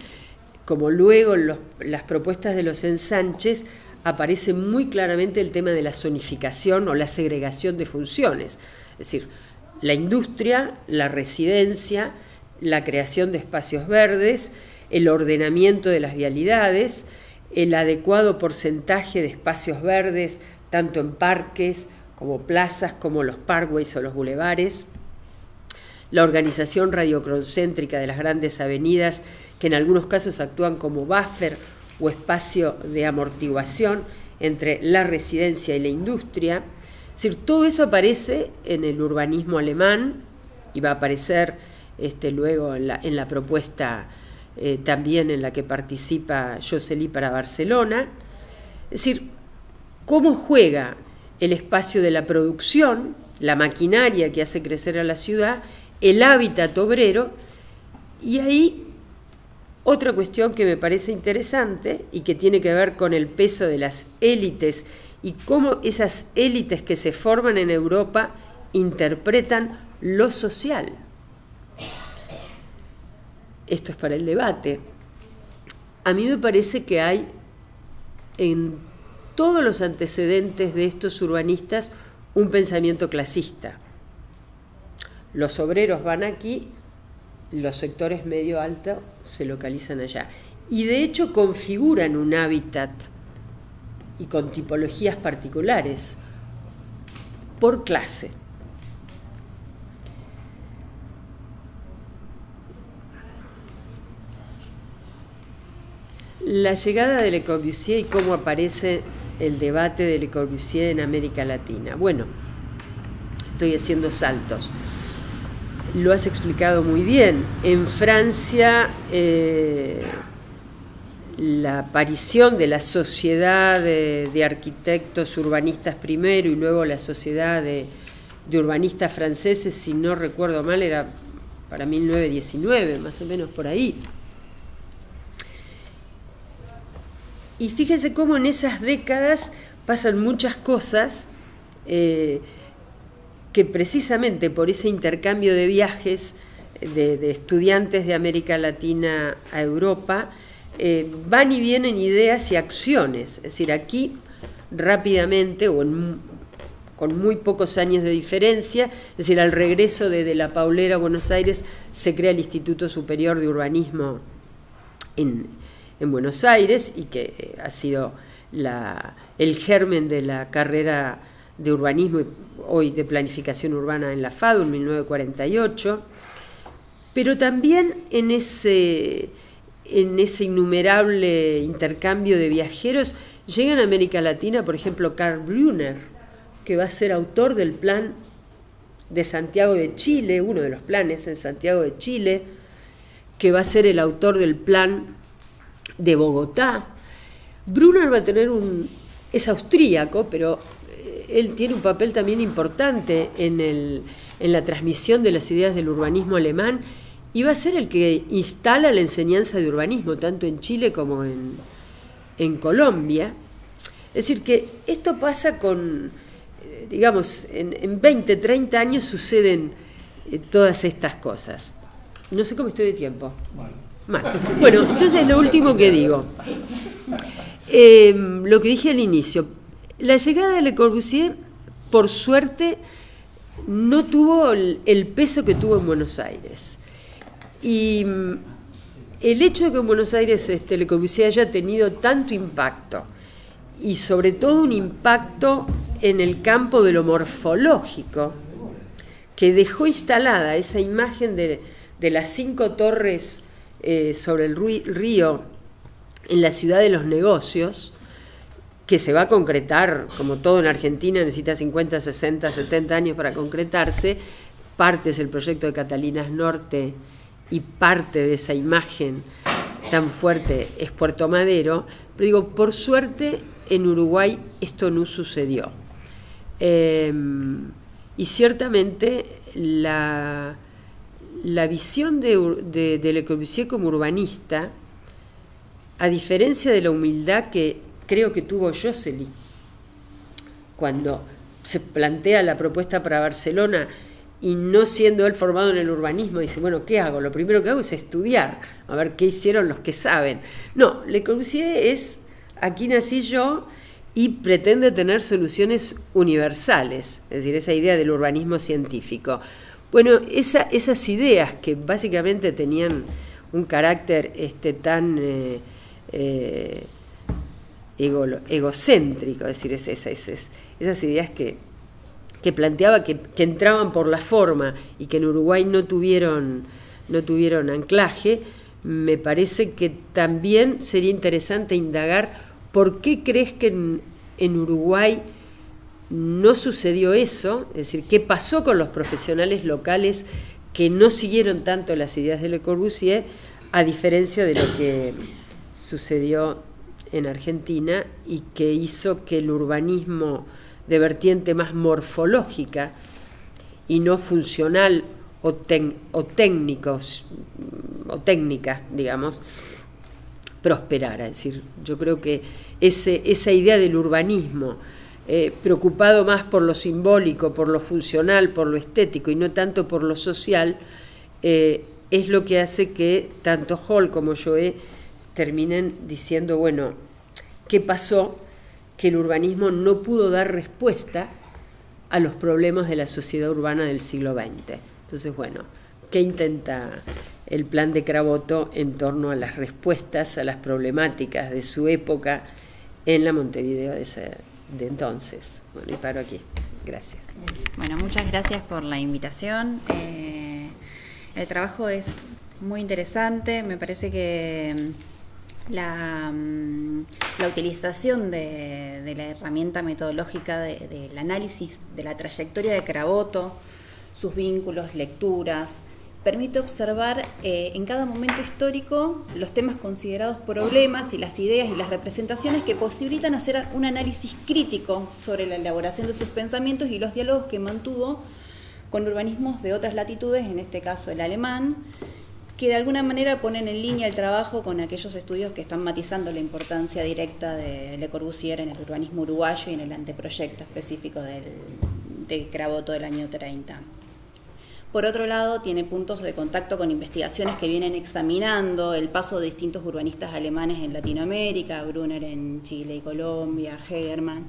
como luego en las propuestas de los ensanches, aparece muy claramente el tema de la zonificación o la segregación de funciones. Es decir, la industria, la residencia, la creación de espacios verdes, el ordenamiento de las vialidades, el adecuado porcentaje de espacios verdes, tanto en parques como plazas, como los parkways o los bulevares, la organización radioconcéntrica de las grandes avenidas, que en algunos casos actúan como buffer o espacio de amortiguación entre la residencia y la industria. Es decir, todo eso aparece en el urbanismo alemán y va a aparecer luego en la propuesta también en la que participa Josely para Barcelona. Es decir, cómo juega el espacio de la producción, la maquinaria que hace crecer a la ciudad, el hábitat obrero, y ahí otra cuestión que me parece interesante y que tiene que ver con el peso de las élites y cómo esas élites que se forman en Europa interpretan lo social. Esto es para el debate. A mí me parece que hay en todos los antecedentes de estos urbanistas un pensamiento clasista. Los obreros van aquí, los sectores medio alto se localizan allá. Y de hecho configuran un hábitat y con tipologías particulares por clase. La llegada de Le Corbusier y cómo aparece el debate de Le Corbusier en América Latina. Bueno, estoy haciendo saltos. Lo has explicado muy bien. En Francia, la aparición de la sociedad de arquitectos urbanistas primero y luego la sociedad de urbanistas franceses, si no recuerdo mal, era para 1919, más o menos por ahí. Y fíjense cómo en esas décadas pasan muchas cosas que precisamente por ese intercambio de viajes de estudiantes de América Latina a Europa, van y vienen ideas y acciones. Es decir, aquí rápidamente o con muy pocos años de diferencia, es decir, al regreso de la Paulera a Buenos Aires, se crea el Instituto Superior de Urbanismo en Buenos Aires y que ha sido el germen de la carrera de urbanismo y hoy de planificación urbana en la FADU en 1948, pero también en ese innumerable intercambio de viajeros llegan a América Latina, por ejemplo, Karl Brunner, que va a ser autor del plan de Santiago de Chile, uno de los planes en Santiago de Chile, que va a ser el autor del plan de Bogotá. Brunner va a tener es austríaco, pero él tiene un papel también importante en la transmisión de las ideas del urbanismo alemán y va a ser el que instala la enseñanza de urbanismo, tanto en Chile como en Colombia. Es decir, que esto pasa con, digamos, en 20, 30 años suceden todas estas cosas. No sé cómo estoy de tiempo. Bueno, entonces lo último que digo, lo que dije al inicio, La llegada de Le Corbusier, por suerte, no tuvo el peso que tuvo en Buenos Aires. Y el hecho de que en Buenos Aires Le Corbusier haya tenido tanto impacto, y sobre todo un impacto en el campo de lo morfológico, que dejó instalada esa imagen de las 5 torres sobre el río en la ciudad de los negocios, que se va a concretar, como todo en Argentina, necesita 50, 60, 70 años para concretarse. Parte es el proyecto de Catalinas Norte y parte de esa imagen tan fuerte es Puerto Madero, pero digo, por suerte en Uruguay esto no sucedió. Y ciertamente la visión de Le Corbusier como urbanista, a diferencia de la humildad que creo que tuvo Josely cuando se plantea la propuesta para Barcelona, y no siendo él formado en el urbanismo, dice, bueno, ¿qué hago? Lo primero que hago es estudiar, a ver qué hicieron los que saben. No, Le Corbusier es, aquí nací yo, y pretende tener soluciones universales, es decir, esa idea del urbanismo científico. Bueno, esas ideas que básicamente tenían un carácter tan egocéntrico, es decir, esas ideas que planteaba que entraban por la forma y que en Uruguay no tuvieron anclaje, me parece que también sería interesante indagar por qué crees que en Uruguay no sucedió eso, es decir, qué pasó con los profesionales locales que no siguieron tanto las ideas de Le Corbusier, a diferencia de lo que sucedió en Argentina y que hizo que el urbanismo de vertiente más morfológica y no funcional o técnica, digamos, prosperara. Es decir, yo creo que esa idea del urbanismo, preocupado más por lo simbólico, por lo funcional, por lo estético y no tanto por lo social, es lo que hace que tanto Hall como Joé terminen diciendo, bueno, ¿qué pasó? Que el urbanismo no pudo dar respuesta a los problemas de la sociedad urbana del siglo XX. Entonces, bueno, ¿qué intenta el plan de Craboto en torno a las respuestas a las problemáticas de su época en la Montevideo de entonces? Bueno, y paro aquí. Gracias. Bueno, muchas gracias por la invitación. El trabajo es muy interesante. Me parece que la utilización de la herramienta metodológica del análisis de la trayectoria de Craboto, sus vínculos, lecturas, permite observar en cada momento histórico los temas considerados problemas y las ideas y las representaciones que posibilitan hacer un análisis crítico sobre la elaboración de sus pensamientos y los diálogos que mantuvo con urbanismos de otras latitudes, en este caso el alemán, que de alguna manera ponen en línea el trabajo con aquellos estudios que están matizando la importancia directa de Le Corbusier en el urbanismo uruguayo y en el anteproyecto específico de Craboto del año 30. Por otro lado, tiene puntos de contacto con investigaciones que vienen examinando el paso de distintos urbanistas alemanes en Latinoamérica, Brunner en Chile y Colombia, Hegerman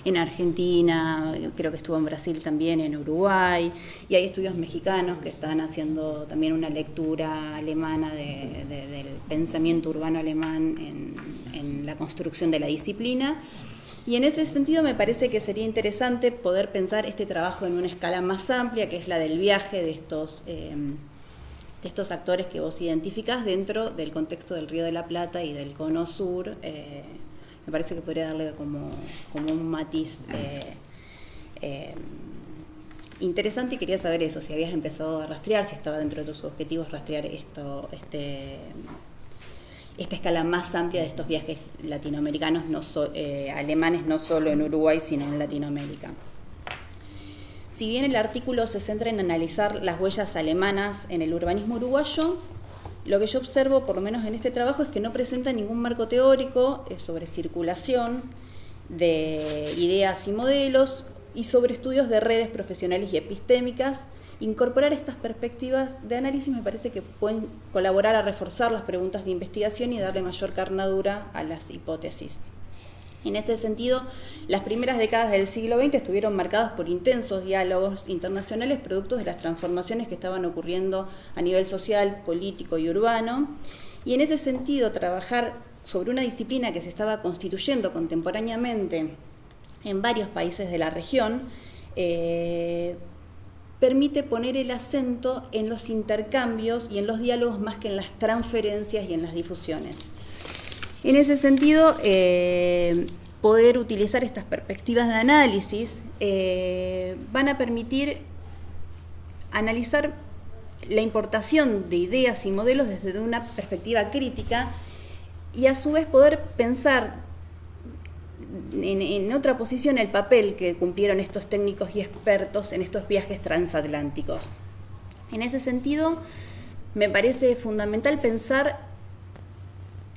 en Argentina, creo que estuvo en Brasil también, en Uruguay, y hay estudios mexicanos que están haciendo también una lectura alemana del pensamiento urbano alemán en la construcción de la disciplina. Y en ese sentido me parece que sería interesante poder pensar este trabajo en una escala más amplia, que es la del viaje de estos actores que vos identificás dentro del contexto del Río de la Plata y del Cono Sur. Me parece que podría darle como un matiz interesante, y quería saber eso, si habías empezado a rastrear, si estaba dentro de tus objetivos rastrear esta escala más amplia de estos viajes latinoamericanos, alemanes, no solo en Uruguay, sino en Latinoamérica. Si bien el artículo se centra en analizar las huellas alemanas en el urbanismo uruguayo, lo que yo observo, por lo menos en este trabajo, es que no presenta ningún marco teórico sobre circulación de ideas y modelos y sobre estudios de redes profesionales y epistémicas. Incorporar estas perspectivas de análisis me parece que pueden colaborar a reforzar las preguntas de investigación y darle mayor carnadura a las hipótesis. En ese sentido, las primeras décadas del siglo XX estuvieron marcadas por intensos diálogos internacionales productos de las transformaciones que estaban ocurriendo a nivel social, político y urbano. Y en ese sentido, trabajar sobre una disciplina que se estaba constituyendo contemporáneamente en varios países de la región, permite poner el acento en los intercambios y en los diálogos más que en las transferencias y en las difusiones. En ese sentido, poder utilizar estas perspectivas de análisis van a permitir analizar la importación de ideas y modelos desde una perspectiva crítica y a su vez poder pensar en otra posición el papel que cumplieron estos técnicos y expertos en estos viajes transatlánticos. En ese sentido, me parece fundamental pensar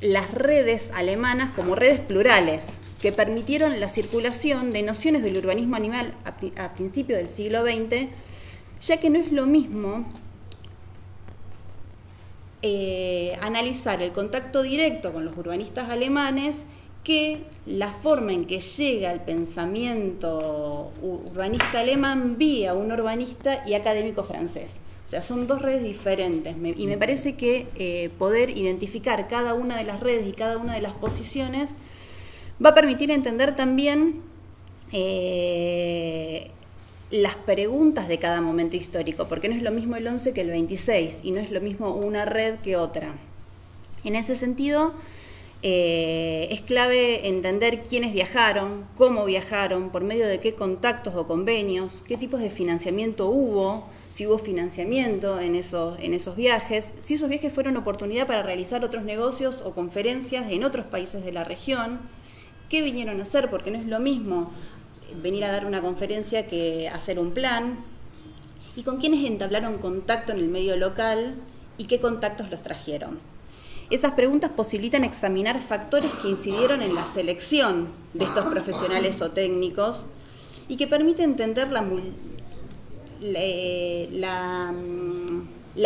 las redes alemanas como redes plurales que permitieron la circulación de nociones del urbanismo animal a principios del siglo XX, ya que no es lo mismo analizar el contacto directo con los urbanistas alemanes que la forma en que llega el pensamiento urbanista alemán vía un urbanista y académico francés. O sea, son dos redes diferentes y me parece que poder identificar cada una de las redes y cada una de las posiciones va a permitir entender también las preguntas de cada momento histórico, porque no es lo mismo el 11 que el 26 y no es lo mismo una red que otra. En ese sentido, es clave entender quiénes viajaron, cómo viajaron, por medio de qué contactos o convenios, qué tipos de financiamiento hubo, si hubo financiamiento en esos viajes, si esos viajes fueron oportunidad para realizar otros negocios o conferencias en otros países de la región, qué vinieron a hacer, porque no es lo mismo venir a dar una conferencia que hacer un plan, y con quiénes entablaron contacto en el medio local y qué contactos los trajeron. Esas preguntas posibilitan examinar factores que incidieron en la selección de estos profesionales o técnicos y que permite entender la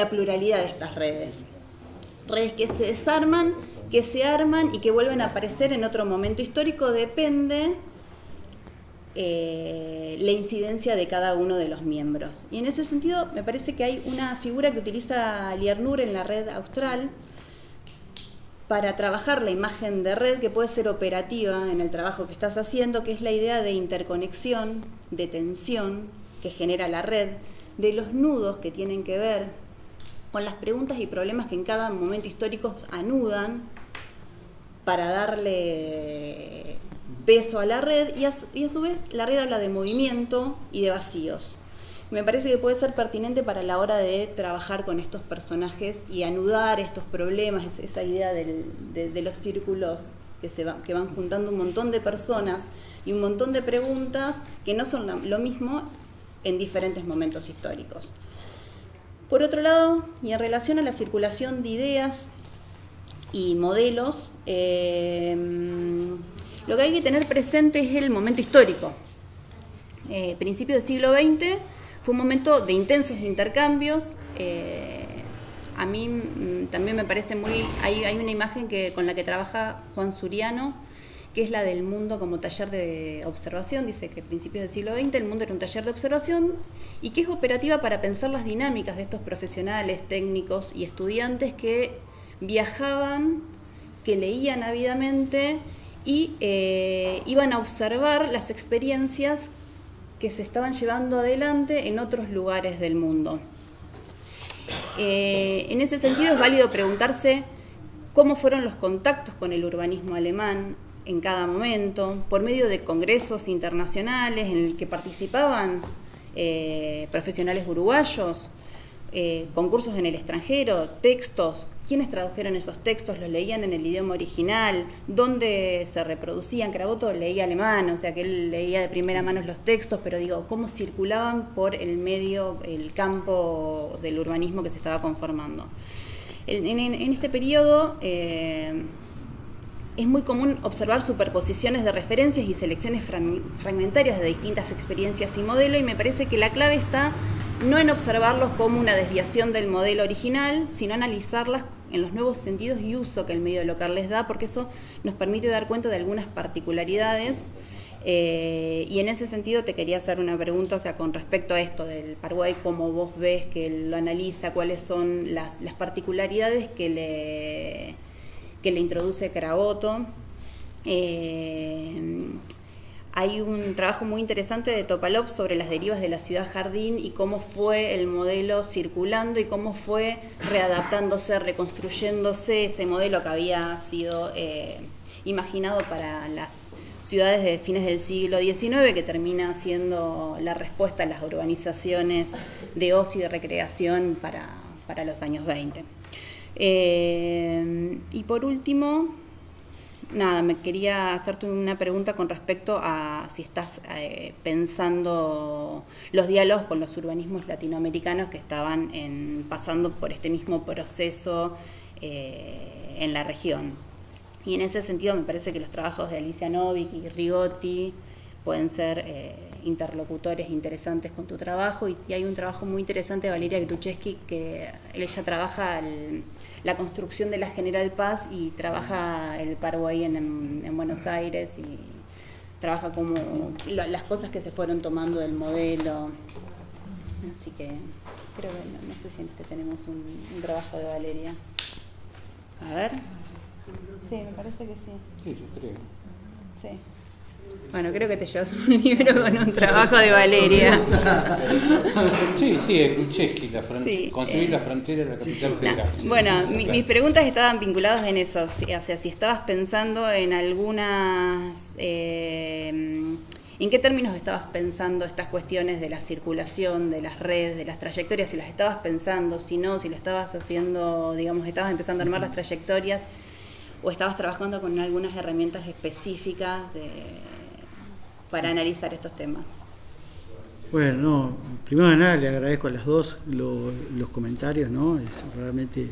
pluralidad de estas redes. Redes que se desarman, que se arman y que vuelven a aparecer en otro momento histórico, depende la incidencia de cada uno de los miembros. Y en ese sentido me parece que hay una figura que utiliza Liernur en la red austral para trabajar la imagen de red que puede ser operativa en el trabajo que estás haciendo, que es la idea de interconexión, de tensión que genera la red, de los nudos que tienen que ver con las preguntas y problemas que en cada momento histórico anudan para darle peso a la red y a su vez la red habla de movimiento y de vacíos. Me parece que puede ser pertinente para la hora de trabajar con estos personajes y anudar estos problemas, esa idea de los círculos que van juntando un montón de personas y un montón de preguntas que no son lo mismo en diferentes momentos históricos. Por otro lado, y en relación a la circulación de ideas y modelos, lo que hay que tener presente es el momento histórico. Principio del siglo XX fue un momento de intensos intercambios. A mí también me parece hay una imagen con la que trabaja Juan Suriano, que es la del mundo como taller de observación. Dice que a principios del siglo XX el mundo era un taller de observación y que es operativa para pensar las dinámicas de estos profesionales, técnicos y estudiantes que viajaban, que leían ávidamente y iban a observar las experiencias que se estaban llevando adelante en otros lugares del mundo. En ese sentido es válido preguntarse cómo fueron los contactos con el urbanismo alemán en cada momento, por medio de congresos internacionales en el que participaban profesionales uruguayos, concursos en el extranjero, textos, quiénes tradujeron esos textos, los leían en el idioma original, dónde se reproducían. Caraboto leía alemán, o sea que él leía de primera mano los textos, pero digo, cómo circulaban por el medio, el campo del urbanismo que se estaba conformando. En este periodo es muy común observar superposiciones de referencias y selecciones fragmentarias de distintas experiencias y modelos, y me parece que la clave está no en observarlos como una desviación del modelo original, sino analizarlas los nuevos sentidos y uso que el medio local les da, porque eso nos permite dar cuenta de algunas particularidades. Y en ese sentido te quería hacer una pregunta, o sea, con respecto a esto del Paraguay, cómo vos ves que lo analiza, cuáles son las particularidades que le introduce Caraboto. Hay un trabajo muy interesante de Topalov sobre las derivas de la ciudad jardín y cómo fue el modelo circulando y cómo fue readaptándose, reconstruyéndose ese modelo que había sido imaginado para las ciudades de fines del siglo XIX, que termina siendo la respuesta a las urbanizaciones de ocio y de recreación para los años 20. Y por último, nada, me quería hacerte una pregunta con respecto a si estás pensando los diálogos con los urbanismos latinoamericanos que estaban pasando por este mismo proceso en la región. Y en ese sentido me parece que los trabajos de Alicia Novik y Rigotti pueden ser interlocutores interesantes con tu trabajo. Y hay un trabajo muy interesante de Valeria Gruszewski, que ella trabaja la construcción de la General Paz y trabaja el Paraguay en Buenos Aires y trabaja como las cosas que se fueron tomando del modelo. Así que creo que no sé si tenemos un trabajo de Valeria. A ver. Sí, me parece que sí. Sí, yo creo. Sí. Bueno, creo que te llevas un libro con un trabajo de Valeria. Sí, es Gruszewski, Sí, construir la frontera de la capital federal. Sí. Bueno, mis preguntas estaban vinculadas en eso, o sea, si estabas pensando en algunas... ¿En qué términos estabas pensando estas cuestiones de la circulación, de las redes, de las trayectorias? Si las estabas pensando, si no, si lo estabas haciendo, digamos, estabas empezando a armar las trayectorias, o estabas trabajando con algunas herramientas específicas para analizar estos temas. Bueno, no, primero de nada le agradezco a las dos los comentarios, ¿no? Realmente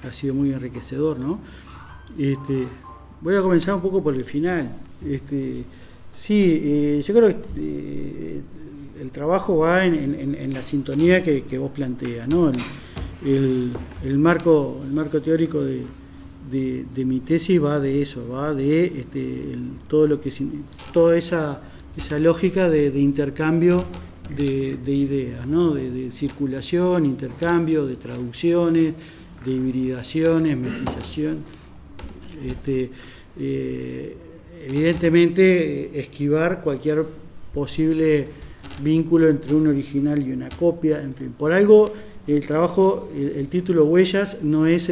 ha sido muy enriquecedor, ¿no? Voy a comenzar un poco por el final. Sí, yo creo que el trabajo va en la sintonía que vos planteas, ¿no? El marco teórico de mi tesis va de eso, va de toda esa lógica de intercambio de ideas, ¿no? De circulación, intercambio, de traducciones, de hibridaciones, mestización. Evidentemente, esquivar cualquier posible vínculo entre un original y una copia, en fin. Por algo, el trabajo, el título Huellas no es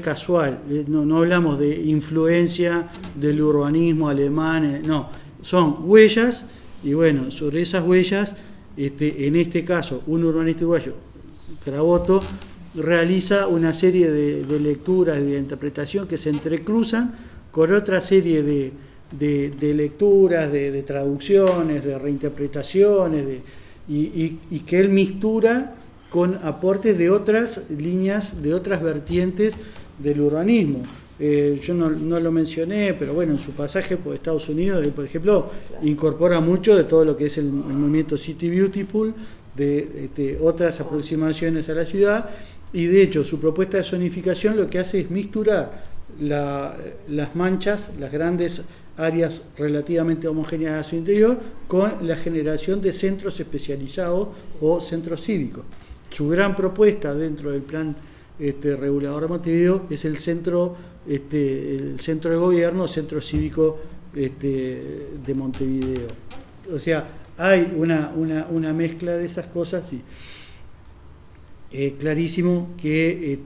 casual, no hablamos de influencia del urbanismo alemán, no, son huellas, y bueno, sobre esas huellas, en este caso, un urbanista uruguayo, Caraboto, realiza una serie de lecturas y de interpretación que se entrecruzan con otra serie de lecturas, de traducciones, de reinterpretaciones, y que él mistura con aportes de otras líneas, de otras vertientes del urbanismo. Yo no lo mencioné, pero bueno, en su pasaje por Estados Unidos, él, por ejemplo, incorpora mucho de todo lo que es el movimiento City Beautiful, de otras aproximaciones a la ciudad, y de hecho su propuesta de zonificación lo que hace es misturar las manchas, las grandes áreas relativamente homogéneas a su interior, con la generación de centros especializados o centros cívicos. Su gran propuesta dentro del plan regulador de Montevideo es el centro de gobierno, centro cívico de Montevideo. O sea, hay una mezcla de esas cosas, y clarísimo que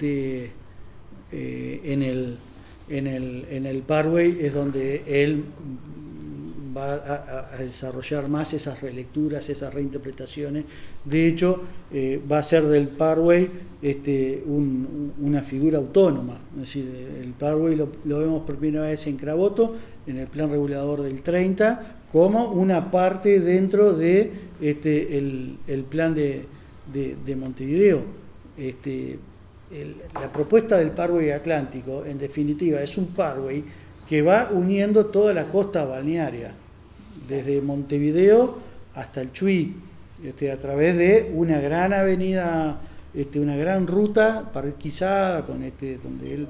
en el Paraguay es donde él va a desarrollar más esas relecturas, esas reinterpretaciones. De hecho, va a ser del Paraguay una figura autónoma. Es decir, el Paraguay lo vemos por primera vez en Caraboto, en el plan regulador del 30, como una parte dentro de el plan de Montevideo. La propuesta del Paraguay Atlántico, en definitiva, es un Paraguay que va uniendo toda la costa balnearia, desde Montevideo hasta el Chuy, a través de una gran avenida una gran ruta parquizada con donde él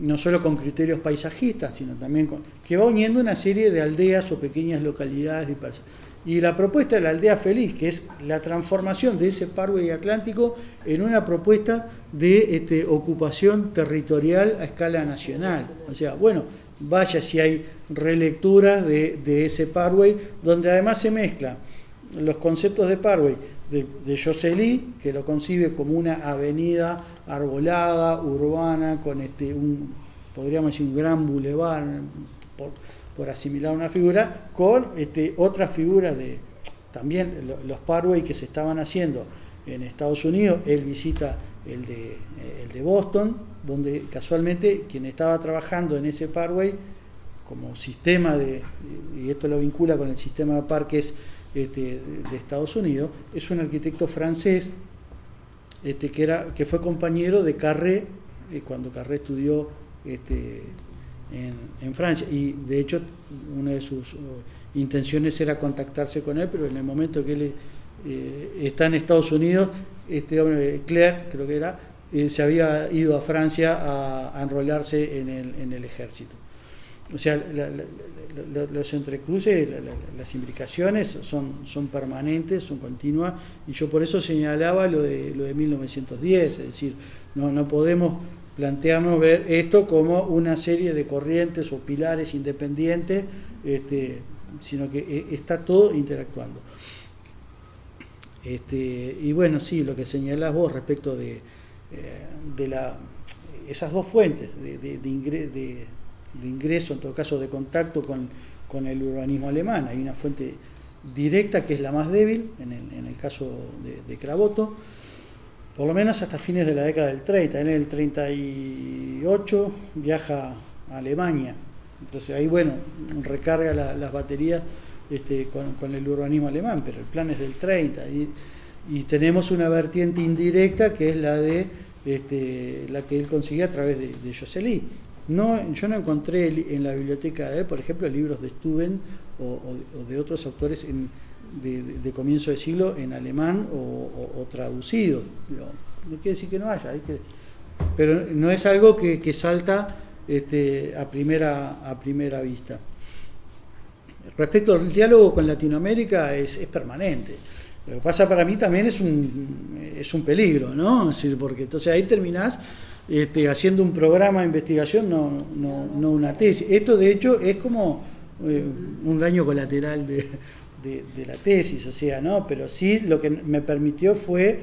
no solo con criterios paisajistas, sino también que va uniendo una serie de aldeas o pequeñas localidades dispersas. Y la propuesta de la aldea feliz, que es la transformación de ese parkway atlántico en una propuesta de ocupación territorial a escala nacional. O sea, bueno, vaya si hay relecturas de ese parkway, donde además se mezclan los conceptos de parkway de Josely, que lo concibe como una avenida arbolada, urbana, con podríamos decir un gran bulevar, por asimilar una figura, con otras figuras de también los parkway que se estaban haciendo en Estados Unidos. Él visita el de Boston, donde casualmente quien estaba trabajando en ese parkway como sistema y esto lo vincula con el sistema de parques de Estados Unidos, es un arquitecto francés que fue compañero de Carré cuando Carré estudió en Francia, y de hecho una de sus intenciones era contactarse con él, pero en el momento que él está en Estados Unidos, Clerc, creo que era, se había ido a Francia a enrolarse en el ejército. O sea, los entrecruces, las imbricaciones son permanentes, son continuas, y yo por eso señalaba lo de 1910, es decir, no podemos plantearnos ver esto como una serie de corrientes o pilares independientes, sino que está todo interactuando. Y bueno, sí, lo que señalás vos respecto de esas dos fuentes de ingreso, en todo caso de contacto con el urbanismo alemán. Hay una fuente directa que es la más débil, en el caso de Crabotto, por lo menos hasta fines de la década del 30. En el 38 viaja a Alemania, entonces ahí, bueno, recarga las baterías con el urbanismo alemán, pero el plan es del 30, y tenemos una vertiente indirecta que es la que él consiguió a través de Josely. Yo no encontré en la biblioteca de él, por ejemplo, libros de Student o de otros autores de comienzo de siglo en alemán o traducidos. No quiere decir que no haya, pero no es algo que salta a primera vista. Respecto al diálogo con Latinoamérica, es permanente. Lo que pasa para mí también es un peligro, ¿no? Es decir, porque entonces ahí terminás haciendo un programa de investigación, no una tesis. Esto de hecho es como un daño colateral de la tesis, o sea, ¿no? Pero sí lo que me permitió fue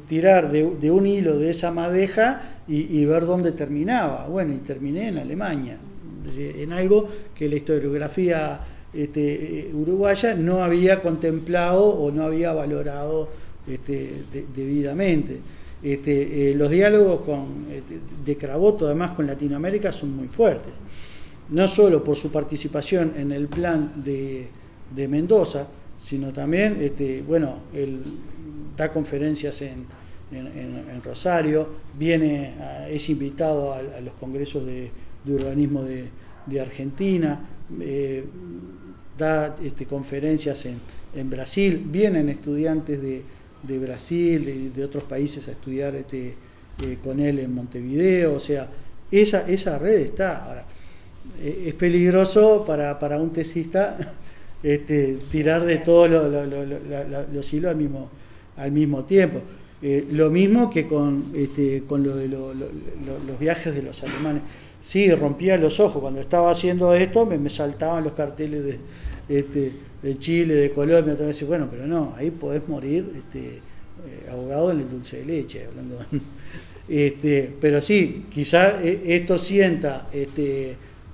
tirar de un hilo de esa madeja y ver dónde terminaba. Bueno, y terminé en Alemania, en algo que la historiografía uruguaya no había contemplado o no había valorado debidamente. Los diálogos de Crabotto, además, con Latinoamérica son muy fuertes, no solo por su participación en el plan de Mendoza, sino también, él da conferencias en Rosario, es invitado a los congresos de urbanismo de Argentina, da conferencias en Brasil, vienen estudiantes de Brasil, de otros países a estudiar con él en Montevideo. O sea, esa red está. Ahora, es peligroso para un tesista tirar de todos los hilos al mismo tiempo. Lo mismo que con lo de los viajes de los alemanes. Sí, rompía los ojos cuando estaba haciendo esto, me saltaban los carteles de Chile, de Colombia, todo eso. Bueno, pero no, ahí podés morir ahogado en el dulce de leche, hablando. Pero sí, quizás esto sienta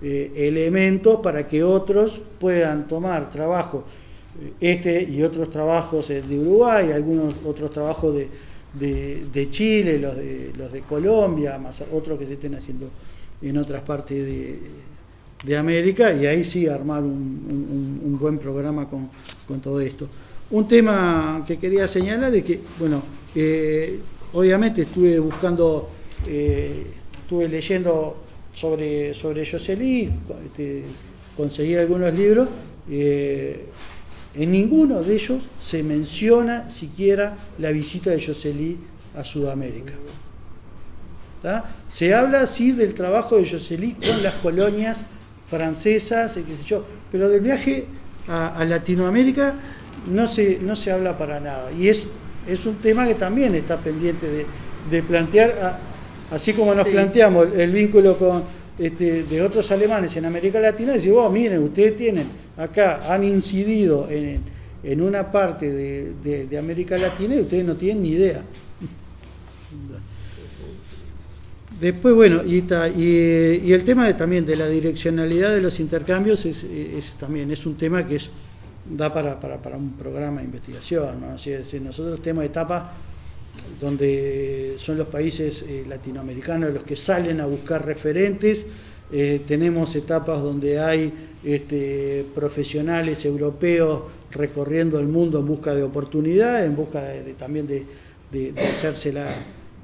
elementos para que otros puedan tomar trabajos, y otros trabajos de Uruguay, algunos otros trabajos de Chile, los de Colombia, más otros que se estén haciendo en otras partes de América, y ahí sí armar un buen programa con todo esto. Un tema que quería señalar es que, obviamente estuve leyendo sobre Josely, conseguí algunos libros, En ninguno de ellos se menciona siquiera la visita de Josely a Sudamérica. ¿Tá? Se habla sí del trabajo de Josely con las colonias francesas, qué sé yo, pero del viaje a Latinoamérica no se habla para nada. Y es un tema que también está pendiente de plantear, así como nos planteamos el vínculo con de otros alemanes en América Latina, decir, miren, ustedes tienen acá, han incidido en una parte de América Latina y ustedes no tienen ni idea. Después, bueno, y el tema también de la direccionalidad de los intercambios también es un tema que da para un programa de investigación, ¿no? Si nosotros tenemos etapas donde son los países latinoamericanos los que salen a buscar referentes, tenemos etapas donde hay profesionales europeos recorriendo el mundo en busca de oportunidades, en busca también de hacerse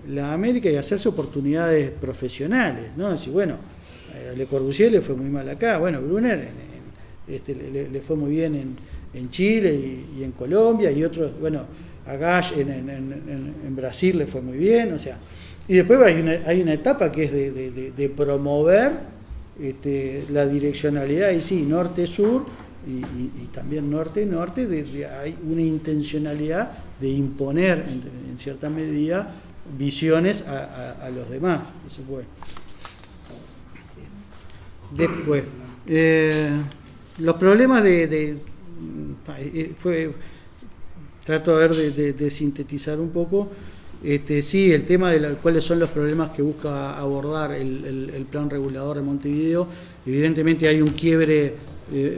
la América y hacerse oportunidades profesionales, ¿no? Decir, bueno, a Le Corbusier le fue muy mal acá, bueno, Brunner le fue muy bien en Chile y en Colombia, y otros, bueno, a Gash en Brasil le fue muy bien, o sea, y después hay una etapa que es de promover la direccionalidad, y sí, norte-sur, y también norte-norte, hay una intencionalidad de imponer en cierta medida visiones a los demás. Eso fue. Después, los problemas trato de sintetizar un poco. Sí, el tema de cuáles son los problemas que busca abordar el plan regulador de Montevideo. Evidentemente hay un quiebre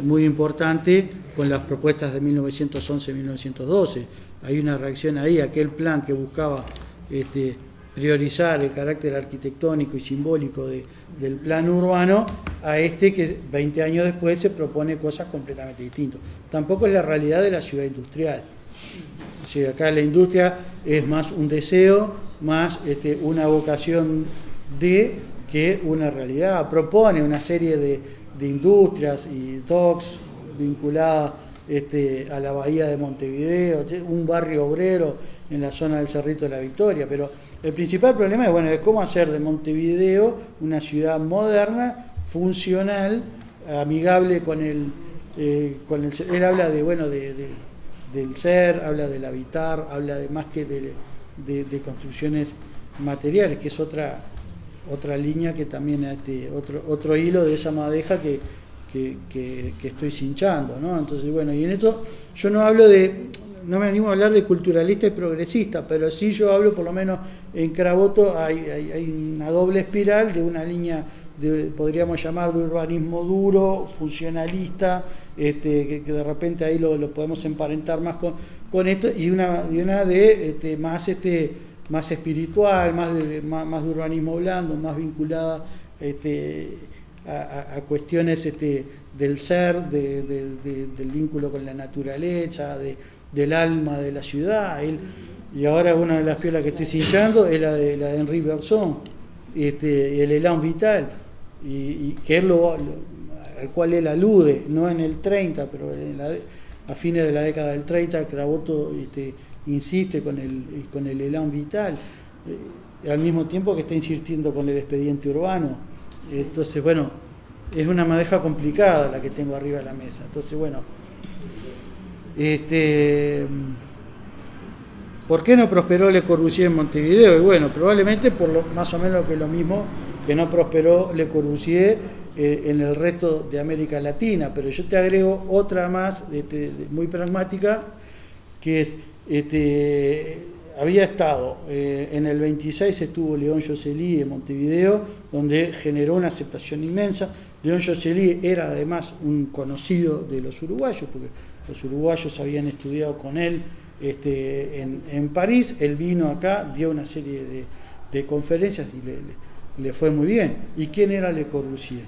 muy importante con las propuestas de 1911-1912. Hay una reacción ahí, aquel plan que buscaba priorizar el carácter arquitectónico y simbólico del plan urbano, a que 20 años después se propone cosas completamente distintas. Tampoco es la realidad de la ciudad industrial. O sea, acá la industria es más un deseo, más una vocación que una realidad. Propone una serie de industrias y docks vinculadas a la bahía de Montevideo, un barrio obrero en la zona del Cerrito de la Victoria, pero el principal problema es, de cómo hacer de Montevideo una ciudad moderna, funcional, amigable con el él habla del ser, habla del habitar, habla de más que de construcciones materiales, que es otra línea que también otro hilo de esa madeja que estoy cinchando, ¿no? Entonces, y en esto yo no me animo a hablar de culturalista y progresista, pero sí yo hablo, por lo menos en Craboto hay una doble espiral de una línea podríamos llamar de urbanismo duro, funcionalista, que de repente ahí lo podemos emparentar más con esto, y una de más espiritual, más de urbanismo blando, más vinculada a cuestiones del ser, del vínculo con la naturaleza, del alma de la ciudad. Y ahora una de las piolas que estoy cinchando es la de Henri Bergson, el Elan Vital, y que es al cual él alude, no en el 30, pero a fines de la década del 30, Craboto insiste con el Elan Vital, al mismo tiempo que está insistiendo con el expediente urbano. Entonces, es una madeja complicada la que tengo arriba de la mesa. Entonces, ¿por qué no prosperó Le Corbusier en Montevideo? Y probablemente por más o menos lo mismo que no prosperó Le Corbusier en el resto de América Latina. Pero yo te agrego otra más, muy pragmática, que es, había estado, en el 26 estuvo León Josely en Montevideo, donde generó una aceptación inmensa. León Josely era además un conocido de los uruguayos, porque los uruguayos habían estudiado con él en París. Él vino acá, dio una serie de conferencias y le fue muy bien. ¿Y quién era Le Corbusier?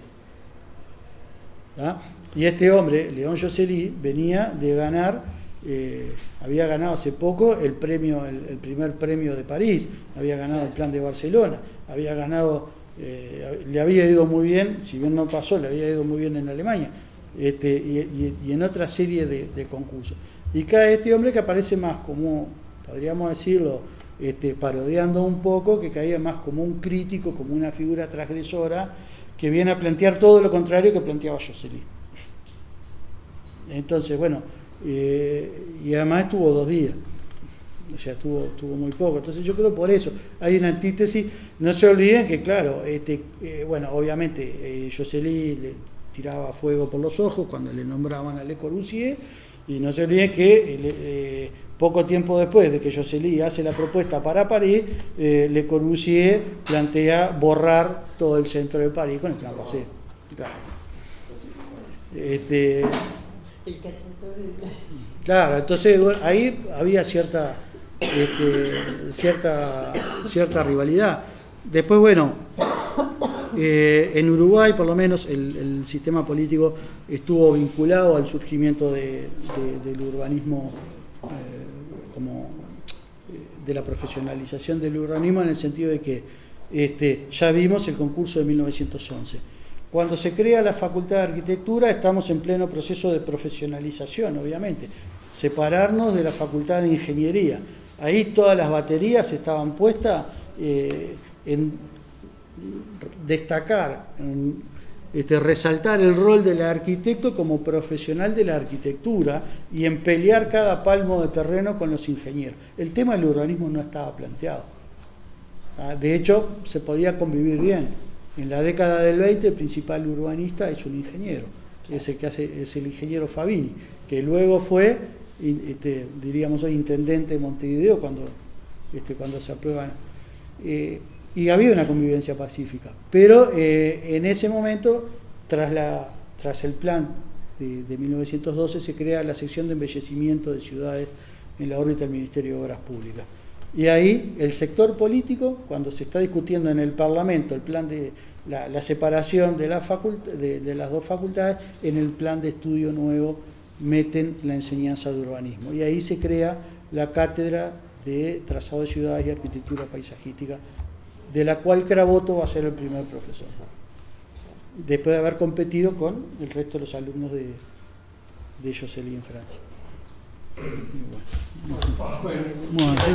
¿Ah? Y este hombre, León Josely, venía de ganar, había ganado hace poco el primer premio de París, había ganado el Plan de Barcelona, había ganado, le había ido muy bien, si bien no pasó, le había ido muy bien en Alemania. y en otra serie de concursos. Y cae este hombre que aparece más como, podríamos decirlo, parodiando un poco, que caía más como un crítico, como una figura transgresora, que viene a plantear todo lo contrario que planteaba Josselí. Entonces, bueno, y además estuvo 2 días, o sea, estuvo muy poco. Entonces yo creo por eso hay una antítesis. No se olviden que, claro, bueno, obviamente Josselí le tiraba fuego por los ojos cuando le nombraban a Le Corbusier, y no se olviden que poco tiempo después de que Josselí hace la propuesta para París, Le Corbusier plantea borrar todo el centro de París con el plan Basset. Claro. El cachetón. Claro, entonces ahí había cierta rivalidad. Después, bueno, en Uruguay por lo menos el sistema político estuvo vinculado al surgimiento del urbanismo, como de la profesionalización del urbanismo, en el sentido de que ya vimos el concurso de 1911. Cuando se crea la Facultad de Arquitectura estamos en pleno proceso de profesionalización, obviamente, separarnos de la Facultad de Ingeniería. Ahí todas las baterías estaban puestas en destacar, en resaltar el rol del arquitecto como profesional de la arquitectura y en pelear cada palmo de terreno con los ingenieros. El tema del urbanismo no estaba planteado. De hecho, se podía convivir bien. En la década del 20 el principal urbanista es un ingeniero, es el ingeniero Fabini, que luego fue, diríamos hoy, intendente de Montevideo cuando se aprueban. Y había una convivencia pacífica, pero en ese momento, tras el plan de 1912, se crea la sección de embellecimiento de ciudades en la órbita del Ministerio de Obras Públicas. Y ahí el sector político, cuando se está discutiendo en el Parlamento el plan de la separación de las 2 facultades, en el plan de estudio nuevo meten la enseñanza de urbanismo. Y ahí se crea la cátedra de trazado de ciudades y arquitectura paisajística, de la cual Craboto va a ser el primer profesor, después de haber competido con el resto de los alumnos de Josselí en Francia. Bueno,